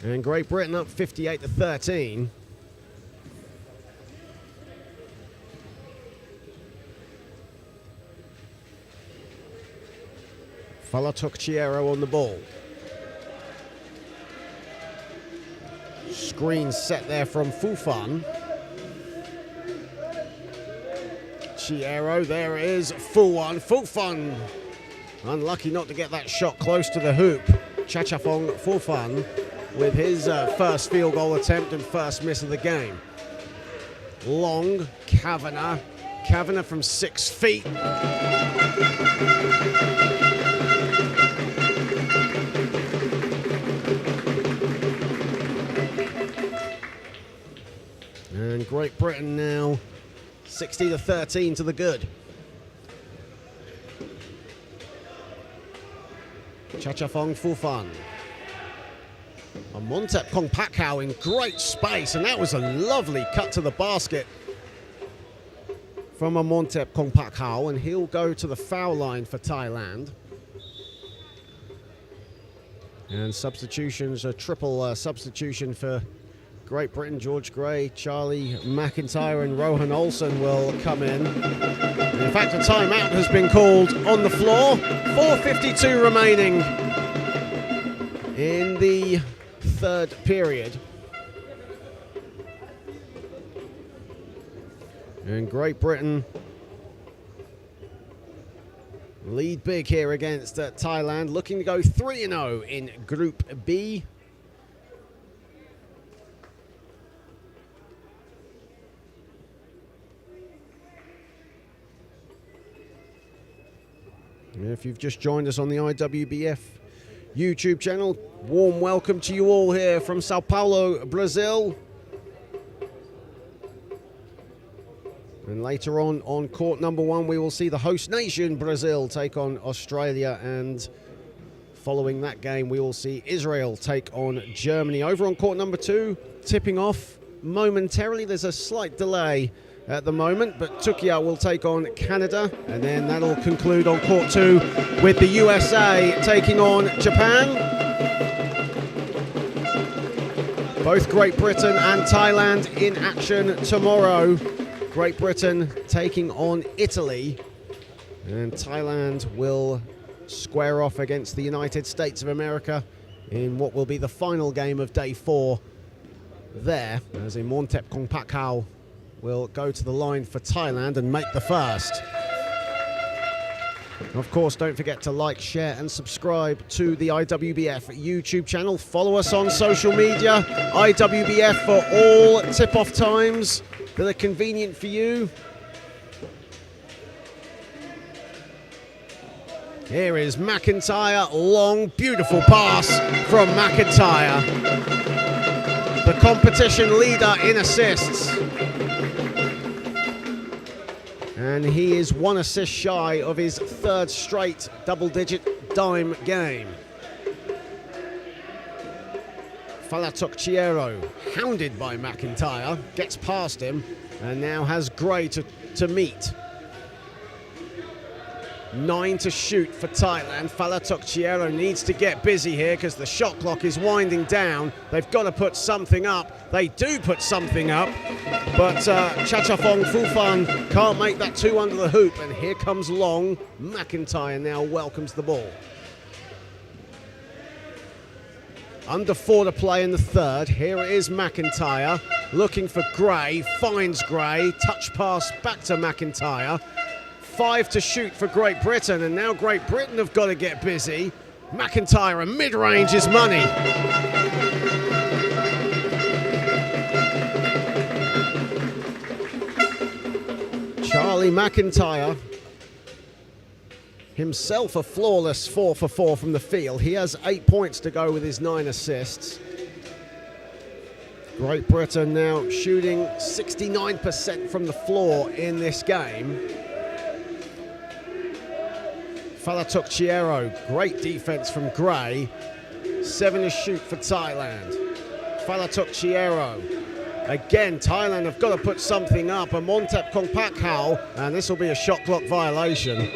And Great Britain up 58 to 13. Falatok Chiero on the ball. Screen set there from Fufan. Chiero, there it is, Fufan. Unlucky not to get that shot close to the hoop. Chachafong Fufan with his first field goal attempt and first miss of the game. Long, Kavanagh from 6 feet. And Great Britain now 60 to 13 to the good. Chachafong Fufan. Montep Kong Pakau in great space, and that was a lovely cut to the basket from Montep Kong Pakau, and he'll go to the foul line for Thailand. And substitutions, a triple substitution for Great Britain. George Gray, Charlie McIntyre and Rohan Olsen will come in. In fact, a timeout has been called on the floor. 4:52 remaining in the third period. And Great Britain lead big here against Thailand, looking to go 3-0 in Group B. If you've just joined us on the IWBF YouTube channel, warm welcome to you all here from Sao Paulo, Brazil. And later on court number 1, we will see the host nation, Brazil, take on Australia. And following that game, we will see Israel take on Germany. Over on court number 2, tipping off momentarily. There's a slight delay at the moment, but Turkey will take on Canada. And then that'll conclude on court 2 with the USA taking on Japan. Both Great Britain and Thailand in action tomorrow. Great Britain taking on Italy, and Thailand will square off against the United States of America in what will be the final game of day 4 there, as Imhotep Kongpakul will go to the line for Thailand and make the first. Of course, don't forget to like, share and subscribe to the IWBF YouTube channel. Follow us on social media, IWBF, for all tip-off times that are convenient for you. Here is McIntyre, long, beautiful pass from McIntyre. The competition leader in assists. And he is 1 assist shy of his 3rd straight double-digit dime game. Falatokchiero, hounded by McIntyre, gets past him and now has Gray to meet. 9 to shoot for Thailand. Falatokchiero needs to get busy here because the shot clock is winding down. They've got to put something up. They do put something up, but Chachafong Fufan can't make that 2 under the hoop, and here comes Long. McIntyre now welcomes the ball. Under 4 to play in the 3rd. Here it is McIntyre looking for Gray, finds Gray, touch pass back to McIntyre. 5 to shoot for Great Britain, and now Great Britain have got to get busy. McIntyre, and mid-range is money. Charlie McIntyre, himself a flawless 4 for 4 from the field. He has 8 points to go with his 9 assists. Great Britain now shooting 69% from the floor in this game. Falatokchiero, great defense from Gray. 7 to shoot for Thailand. Falatokchiero. Again, Thailand have got to put something up. Imhotep Kongpakul, and this will be a shot clock violation.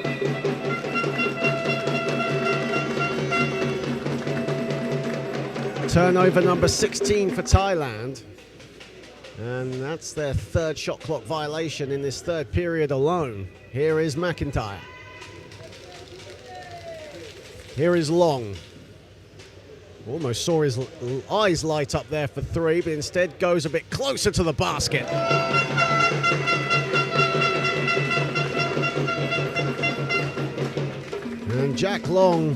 Turnover number 16 for Thailand. And that's their 3rd shot clock violation in this 3rd period alone. Here is McIntyre. Here is Long. Almost saw his eyes light up there for 3, but instead goes a bit closer to the basket. And Jack Long,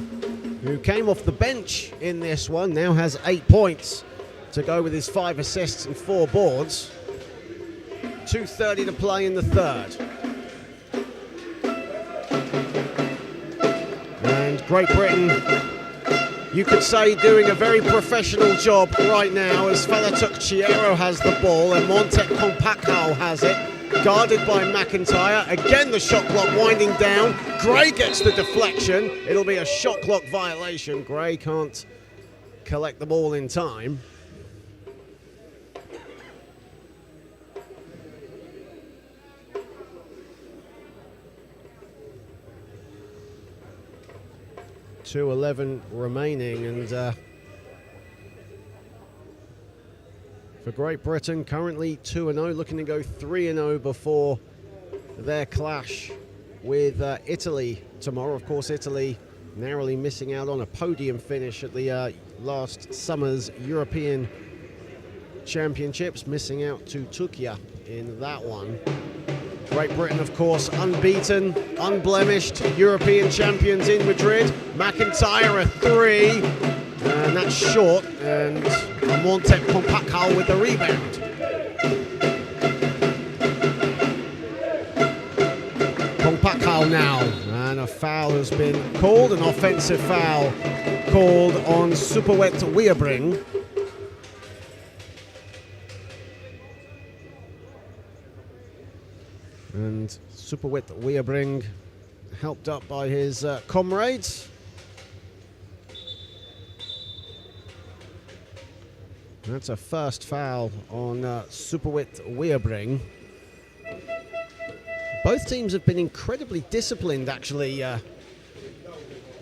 who came off the bench in this one, now has 8 points to go with his 5 assists and 4 boards. 2:30 to play in the 3rd. And Great Britain, you could say, doing a very professional job right now as Falatokchiero has the ball and Imhotep Kongpakul has it, guarded by McIntyre. Again, the shot clock winding down. Gray gets the deflection. It'll be a shot clock violation. Gray can't collect the ball in time. .211 remaining, and for Great Britain, currently 2-0, looking to go 3-0 before their clash with Italy tomorrow. Of course, Italy narrowly missing out on a podium finish at the last summer's European Championships, missing out to Turkey in that one. Great Britain, of course, unbeaten, unblemished European champions in Madrid. McIntyre a 3, and that's short, and Imhotep Kongpakul with the rebound. Kongpakul now, And a foul has been called, an offensive foul called on Superwet Weabring. And Superwet Weabring helped up by his comrades. That's a first foul on Superwet Weabring. Both teams have been incredibly disciplined, actually,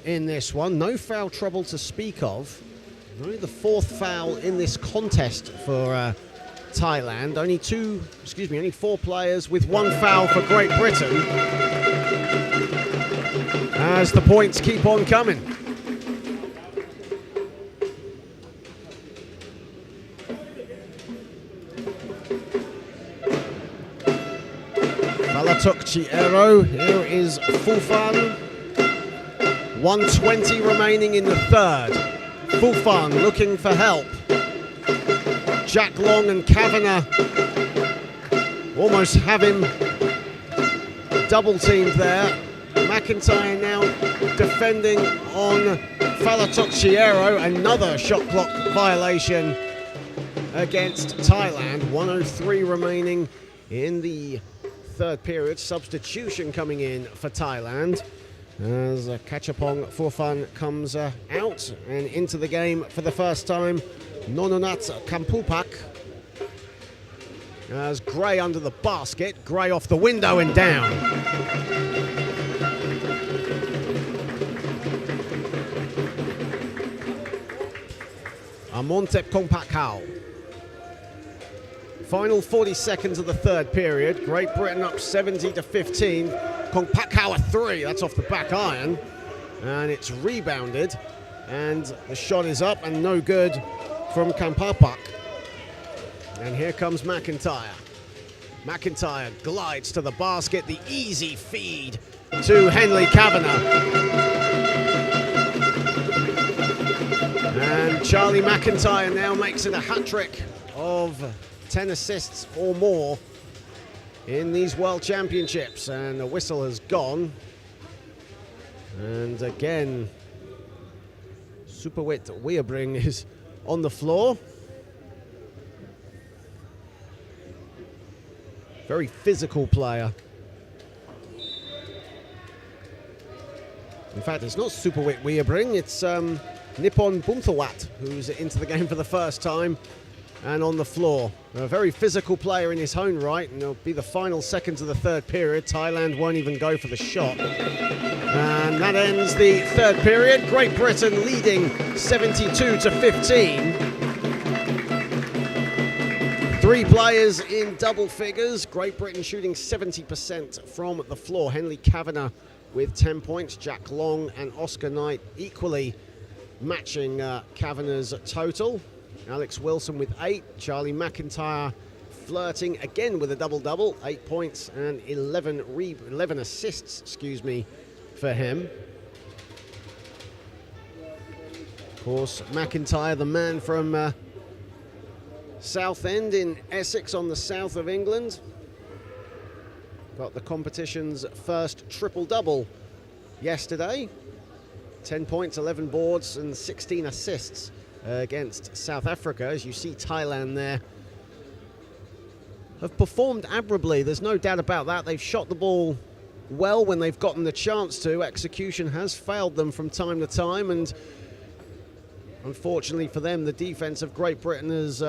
in this one. No foul trouble to speak of. Only the fourth foul in this contest for Thailand. Only 4 players with 1 foul for Great Britain. As the points keep on coming. Valatuk Chiero, here is Fufan. 1:20 remaining in the third. Fufan looking for help. Jack Long and Kavanagh almost have him double teamed there. McIntyre now defending on Valatuk Chiero. Another shot clock violation against Thailand. 1:03 remaining in the third period. Substitution coming in for Thailand as Kachapong Fufan comes out and into the game for the first time. Nononat Kampupak as Gray under the basket. Gray off the window and down. Amontep Kongpakau. Final 40 seconds of the third period. Great Britain up 70-15. Kongpakau a 3. That's off the back iron. And it's rebounded. And the shot is up and no good from Kampapak. And here comes McIntyre. McIntyre glides to the basket. The easy feed to Henley Kavanagh. And Charlie McIntyre now makes it a hat-trick of 10 assists or more in these World Championships. And the whistle has gone. And again, Superwet Weabring is on the floor. Very physical player. In fact, it's not Superwet Weabring, it's Nippon Bumthawat, who's into the game for the first time and on the floor. A very physical player in his own right, and it'll be the final seconds of the third period. Thailand won't even go for the shot. And that ends the third period. Great Britain leading 72-15. 3 players in double figures. Great Britain shooting 70% from the floor. Henley Kavanagh with 10 points. Jack Long and Oscar Knight equally matching Kavanagh's total. Alex Wilson with 8. Charlie McIntyre flirting again with a double-double. 8 points and 11 assists, for him. Of course, McIntyre, the man from Southend in Essex on the south of England. Got the competition's first triple-double yesterday. 10 points, 11 boards and 16 assists against South Africa. As you see, Thailand there have performed admirably. There's no doubt about that. They've shot the ball well when they've gotten the chance to. Execution has failed them from time to time, and unfortunately for them, the defense of Great Britain has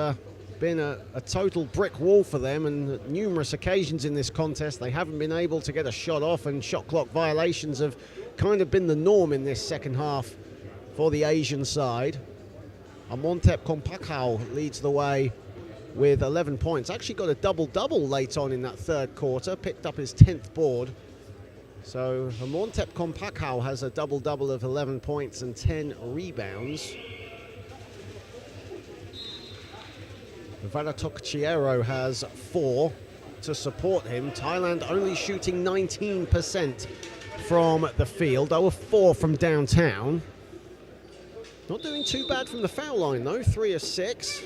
been a total brick wall for them, and numerous occasions in this contest they haven't been able to get a shot off, and shot clock violations have kind of been the norm in this second half for the Asian side. Amontep Kongpakau leads the way with 11 points. Actually got a double-double late on in that third quarter, picked up his 10th board. So Amontep Kongpakau has a double-double of 11 points and 10 rebounds. Valatuk Chiero has 4 to support him. Thailand only shooting 19% from the field, 0 of 4 from downtown. Not doing too bad from the foul line though, 3 of 6.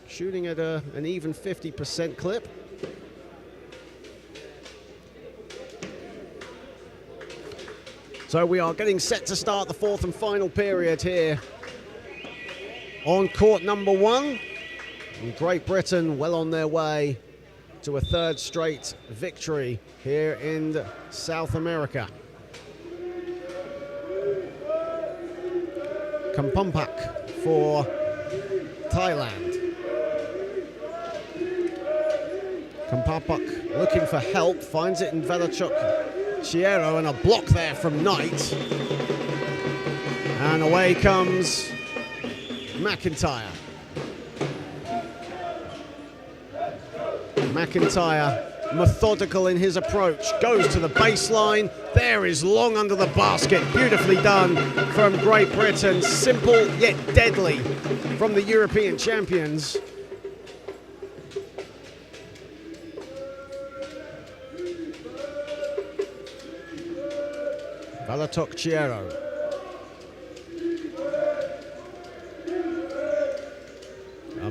Shooting at an even 50% clip. So we are getting set to start the fourth and final period here on court number 1. And Great Britain well on their way to a third straight victory here in South America. Kampompak for Thailand. Kampompak looking for help, finds it in Velachuk Chiero, and a block there from Knight. And away comes McIntyre. McIntyre, methodical in his approach, goes to the baseline. There is long under the basket. Beautifully done from Great Britain. Simple yet deadly from the European champions. Valatok Chiero.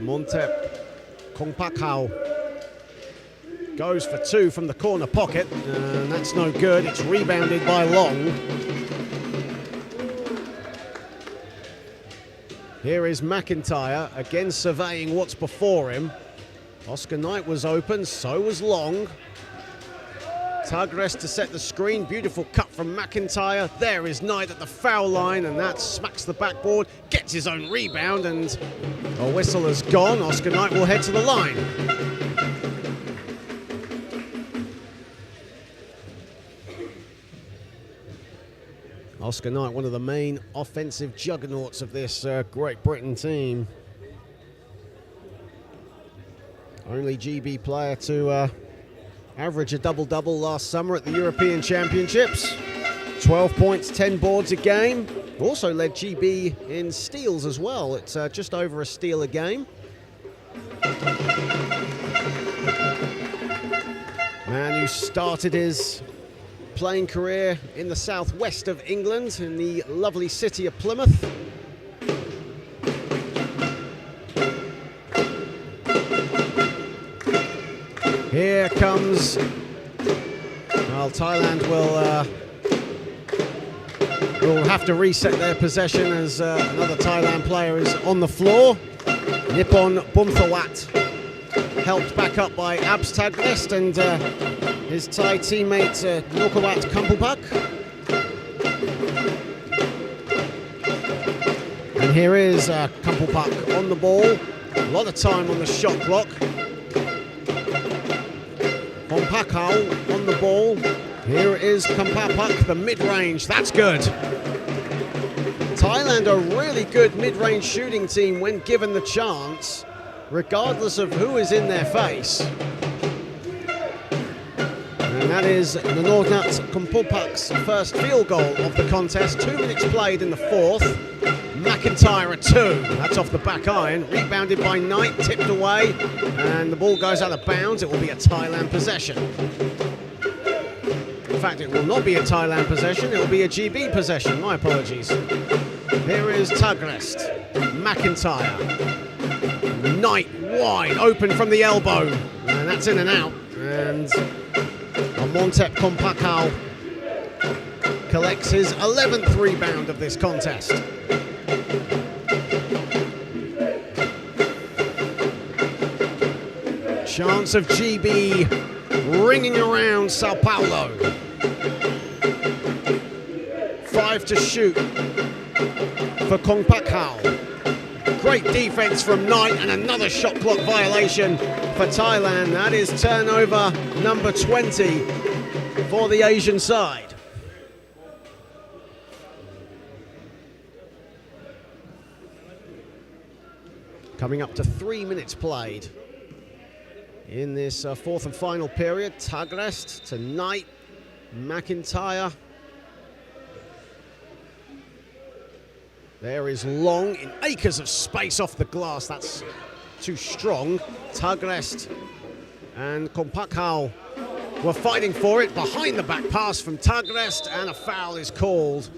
Montep Kongpakhao goes for 2 from the corner pocket, and that's no good. It's rebounded by Long. Here is McIntyre, again surveying what's before him. Oscar Knight was open, so was Long. Tugres to set the screen, beautiful cut from McIntyre. There is Knight at the foul line, and that smacks the backboard, gets his own rebound, and a whistle has gone. Oscar Knight will head to the line. Oscar Knight, one of the main offensive juggernauts of this Great Britain team. Only GB player to average a double-double last summer at the European Championships. 12 points, 10 boards a game. Also led GB in steals as well. It's just over a steal a game. Man who started his playing career in the southwest of England, in the lovely city of Plymouth. Here comes, well, Thailand will have to reset their possession as another Thailand player is on the floor. Nippon Bumthawat helped back up by Abs Tagvest and his Thai teammate Nokawat Kampompak. And here is Kampompak on the ball. A lot of time on the shot clock. Kongpakhao on the ball. Here is Kampompak, the mid-range. That's good. Thailand are a really good mid-range shooting team when given the chance, regardless of who is in their face. And that is Nanornat Kampompak's first field goal of the contest. 2 minutes played in the fourth. McIntyre a 2. That's off the back iron. Rebounded by Knight, tipped away, and the ball goes out of bounds. It will be a Thailand possession. In fact, it will not be a Thailand possession. It will be a GB possession. My apologies. Here is Tugrest. McIntyre. Knight wide open from the elbow. And that's in and out. And Montep Kongpakhao collects his 11th rebound of this contest. Chance of GB ringing around Sao Paulo. 5 to shoot for Kongpakhao. Great defense from Knight, and another shot clock violation for Thailand. That is turnover number 20 for the Asian side. Coming up to 3 minutes played in this fourth and final period. Tugrest to Knight, McIntyre. There is Long in acres of space off the glass. That's too strong. Tugrest and Kongpakhao were fighting for it. Behind the back pass from Tugrest, and a foul is called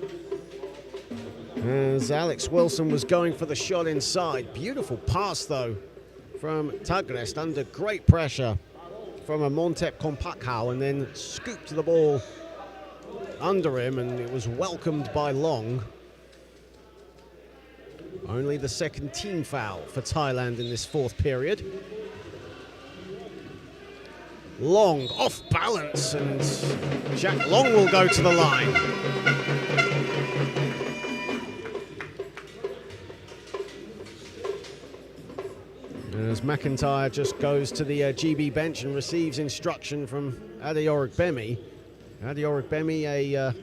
as Alex Wilson was going for the shot inside. Beautiful pass though from Tugrest under great pressure from a Montep Kongpakhao, and then scooped the ball under him, and it was welcomed by Long. Only the second team foul for Thailand in this fourth period. Long off balance, and Jack Long will go to the line. As McIntyre just goes to the GB bench and receives instruction from Adeorik Bemi. Adeorik Bemi,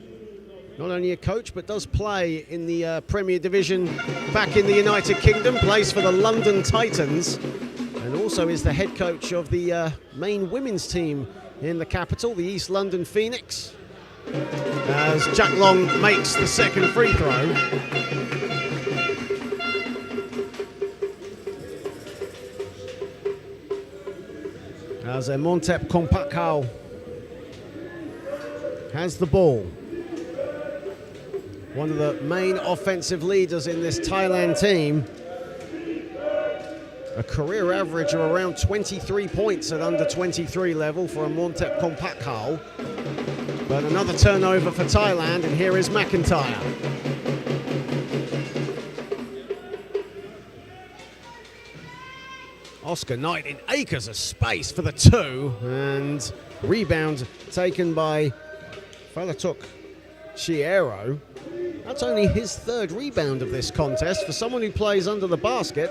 not only a coach, but does play in the Premier Division back in the United Kingdom, plays for the London Titans, and also is the head coach of the main women's team in the capital, the East London Phoenix. As Jack Long makes the second free throw. As Montep Kompakau has the ball. One of the main offensive leaders in this Thailand team. A career average of around 23 points at under 23 level for a Montep Kompakau. But another turnover for Thailand, and here is McIntyre. Oscar Knight in acres of space for the two, and rebound taken by Falatuk Chiero. That's only his third rebound of this contest for someone who plays under the basket.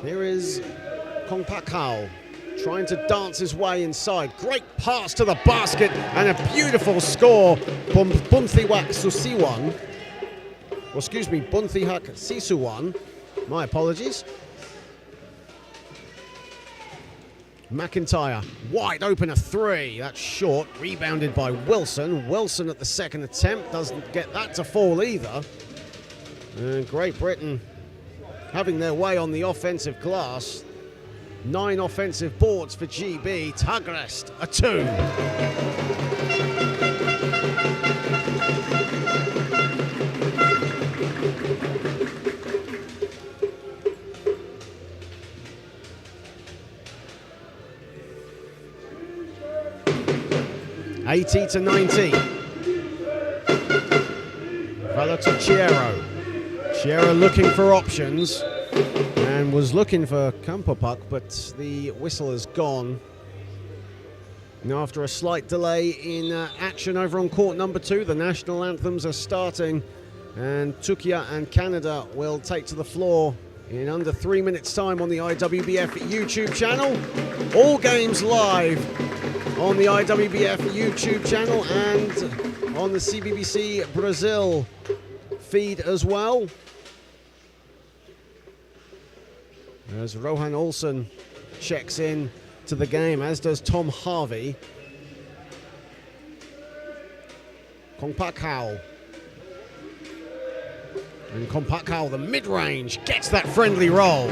Here is Kompakau trying to dance his way inside. Great pass to the basket and a beautiful score from Bunthiwak Susiwan. Well, excuse me, Bunthiwak Sisuwan. My apologies. McIntyre, wide open a three. That's short, rebounded by Wilson. Wilson at the second attempt doesn't get that to fall either. And Great Britain having their way on the offensive glass. 9 offensive boards for GB. Tagrest, a 2. (80-90). Falatuk Chiero. Chiero looking for options and was looking for Kampopak, but the whistle has gone. Now, after a slight delay in action over on court number 2, the national anthems are starting, and Tukia and Canada will take to the floor in under 3 minutes' time on the IWBF YouTube channel. All games live on the IWBF YouTube channel and on the CBBC Brazil feed as well. As Rohan Olsen checks in to the game, as does Tom Harvey. Kompakau. And Kompakau, the mid-range, gets that friendly roll.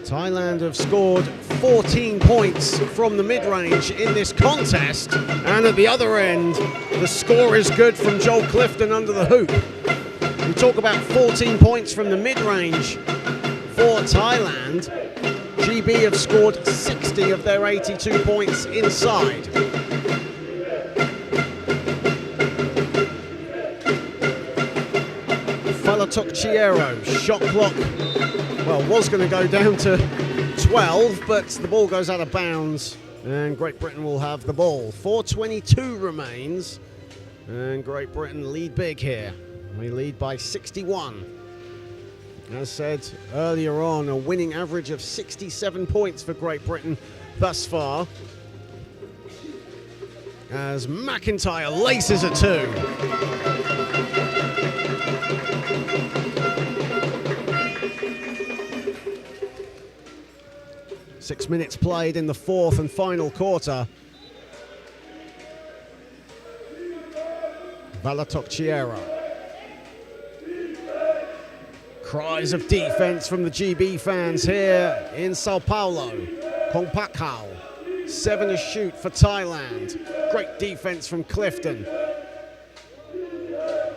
Thailand have scored 14 points from the mid-range in this contest, and at the other end, the score is good from Joel Clifton under the hoop. We talk about 14 points from the mid-range for Thailand. GB have scored 60 of their 82 points inside. Falatuk Chiero, shot clock, well, was going to go down to 12, but the ball goes out of bounds, and Great Britain will have the ball. 4:22 remains, and Great Britain lead big here. They lead by 61. As said earlier on, a winning average of 67 points for Great Britain thus far. As McIntyre laces a 2. 6 minutes played in the fourth and final quarter. Falatuk Chiero. Cries of defense from the GB fans here in Sao Paulo. Kompakau, 7 to shoot for Thailand. Great defense from Clifton.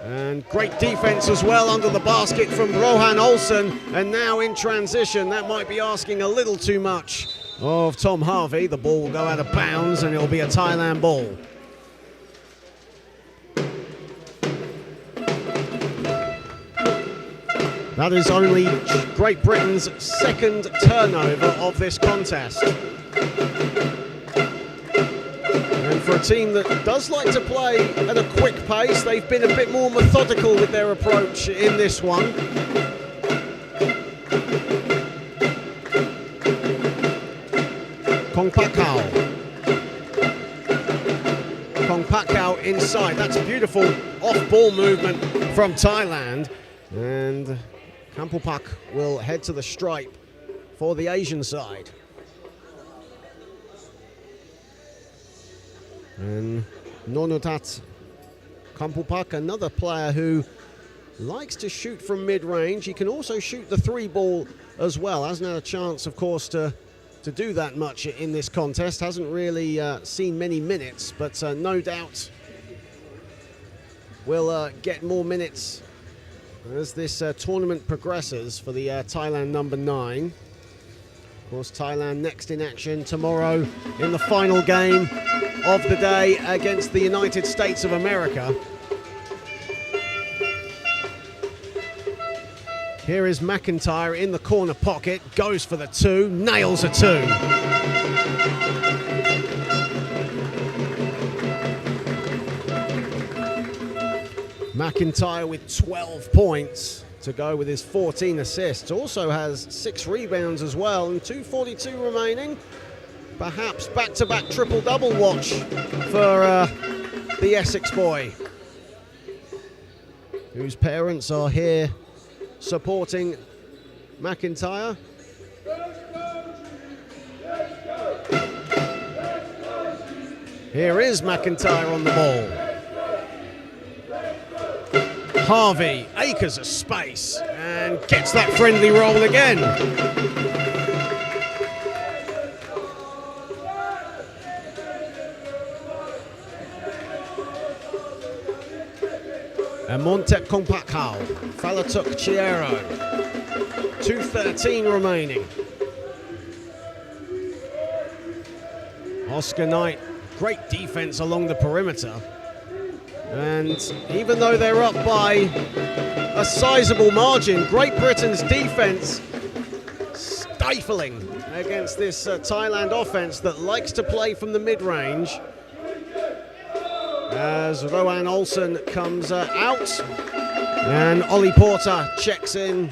And great defense as well under the basket from Rohan Olsen. And now in transition, that might be asking a little too much of Tom Harvey. The ball will go out of bounds and it'll be a Thailand ball. That is only Great Britain's second turnover of this contest. And for a team that does like to play at a quick pace, they've been a bit more methodical with their approach in this one. Kong Pakau inside. That's beautiful off-ball movement from Thailand. And Kampupak will head to the stripe for the Asian side. And Nonutat Kampupak, another player who likes to shoot from mid-range. He can also shoot the three ball as well. Hasn't had a chance, of course, to do that much in this contest. Hasn't really seen many minutes, but no doubt will get more minutes as this tournament progresses for the Thailand number 9. Of course, Thailand next in action tomorrow in the final game of the day against the United States of America. Here is McIntyre in the corner pocket, goes for the 2, nails a 2. McIntyre with 12 points to go with his 14 assists. Also has 6 rebounds as well and 2:42 remaining. Perhaps back-to-back triple-double watch for the Essex boy, whose parents are here supporting McIntyre. Here is McIntyre on the ball. Harvey, acres of space, and gets that friendly roll again. And Montep Kongpakhao, Falatuk Chiero, 2:13 remaining. Oscar Knight, great defense along the perimeter. And even though they're up by a sizable margin, Great Britain's defense stifling against this Thailand offense that likes to play from the mid-range. As Rohan Olsen comes out and Ollie Porter checks in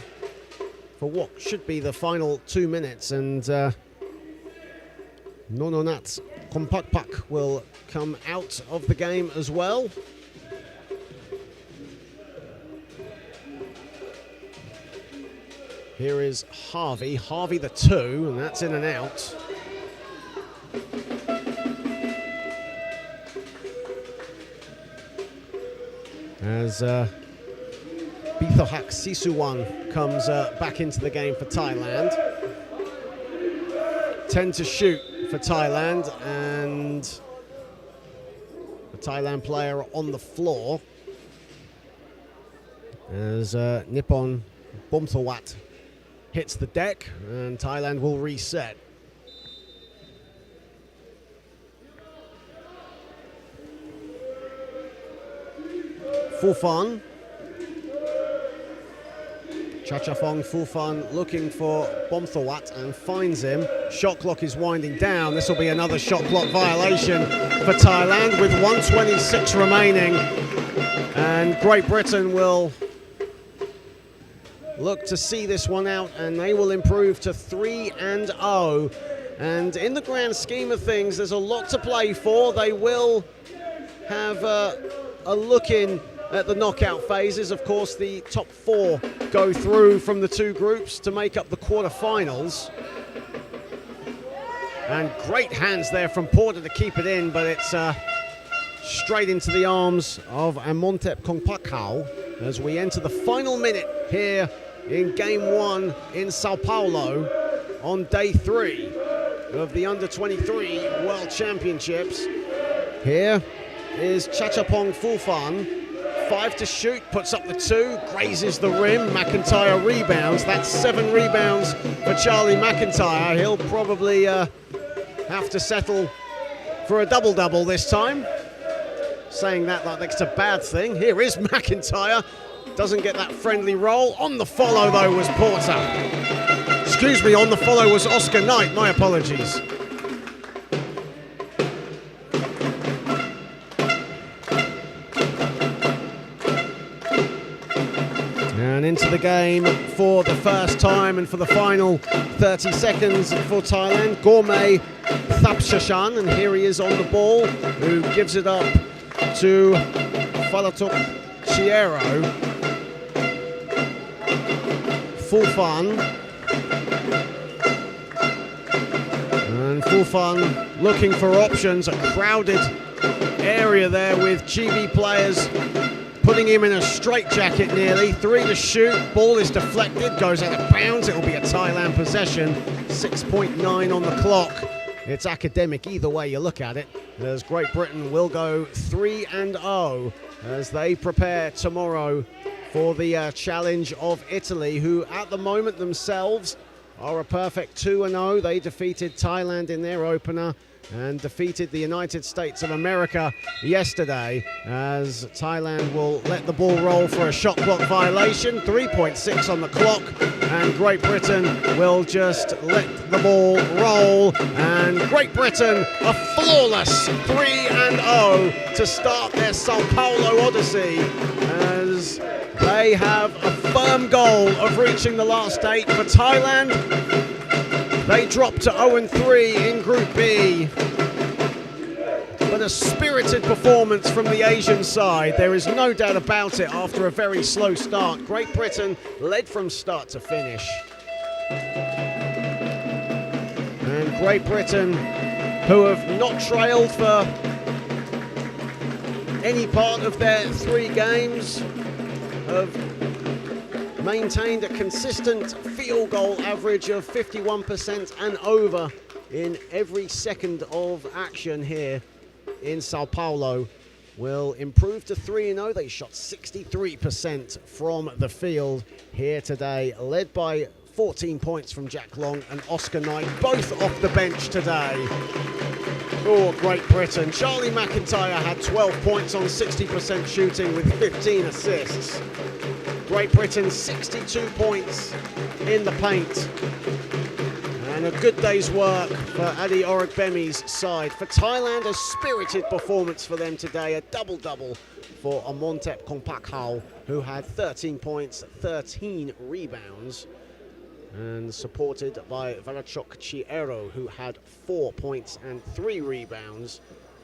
for what should be the final 2 minutes, and Nononat Kompakpak will come out of the game as well. Here is Harvey the 2, and that's in and out. As Bithohak Sisuwan comes back into the game for Thailand. 10 to shoot for Thailand, and the Thailand player on the floor as Nippon Bomthawat hits the deck, and Thailand will reset. Fufan. Chachafong Fufan looking for Bomthawat and finds him. Shot clock is winding down. This will be another shot clock violation for Thailand with 1:26 remaining. And Great Britain will look to see this one out, and they will improve to 3-0. And in the grand scheme of things, there's a lot to play for. They will have a look in at the knockout phases. Of course, the top 4 go through from the 2 groups to make up the quarterfinals. And great hands there from Porter to keep it in, but it's straight into the arms of Amontep Kongpakhao as we enter the final minute here in Game 1 in Sao Paulo on Day 3 of the Under-23 World Championships. Here is Chachapong Fufan 5 to shoot, puts up the 2, grazes the rim. McIntyre rebounds. That's 7 rebounds for Charlie McIntyre. He'll probably have to settle for a double-double this time. Saying that like that's a bad thing. Here is McIntyre. Doesn't get that friendly roll. On the follow, though, was Porter. Excuse me, on the follow was Oscar Knight. My apologies. And into the game for the first time and for the final 30 seconds for Thailand. Gourmet Thapshashan, and here he is on the ball, who gives it up to Falatok Chiero. Fulfan. And Fulfan looking for options. A crowded area there with GB players putting him in a straitjacket nearly. 3 to shoot. Ball is deflected, goes out of bounds. It'll be a Thailand possession. 6.9 on the clock. It's academic either way you look at it, as Great Britain will go 3-0 as they prepare tomorrow for the challenge of Italy, who at the moment themselves are a perfect 2-0. They defeated Thailand in their opener and defeated the United States of America yesterday, as Thailand will let the ball roll for a shot clock violation. 3.6 on the clock, and Great Britain will just let the ball roll, and Great Britain a flawless 3-0 to start their Sao Paulo Odyssey, as they have a firm goal of reaching the last 8. For Thailand, they dropped to 0-3 in Group B. But a spirited performance from the Asian side. There is no doubt about it after a very slow start. Great Britain led from start to finish. And Great Britain, who have not trailed for any part of their 3 games, have maintained a consistent field goal average of 51% and over in every second of action here in Sao Paulo. Will improve to 3-0. They shot 63% from the field here today, led by 14 points from Jack Long and Oscar Knight, both off the bench today. Oh, Great Britain. Charlie McIntyre had 12 points on 60% shooting with 15 assists. Great Britain 62 points in the paint. And a good day's work for Adi Orogbemi's side. For Thailand, a spirited performance for them today. A double-double for Amontep Kompakhal, who had 13 points, 13 rebounds. And supported by Varachok Chiero, who had 4 points and 3 rebounds.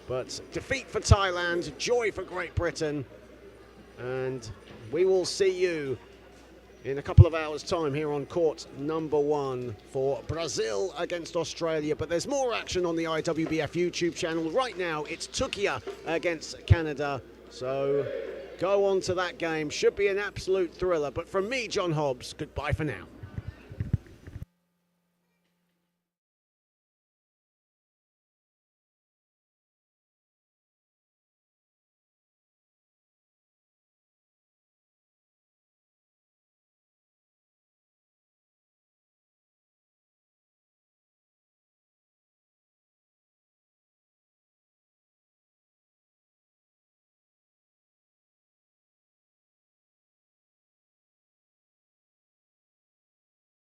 But defeat for Thailand, joy for Great Britain. And we will see you in a couple of hours' time here on court number 1 for Brazil against Australia. But there's more action on the IWBF YouTube channel. Right now, it's Turkey against Canada. So go on to that game. Should be an absolute thriller. But from me, John Hobbs, goodbye for now.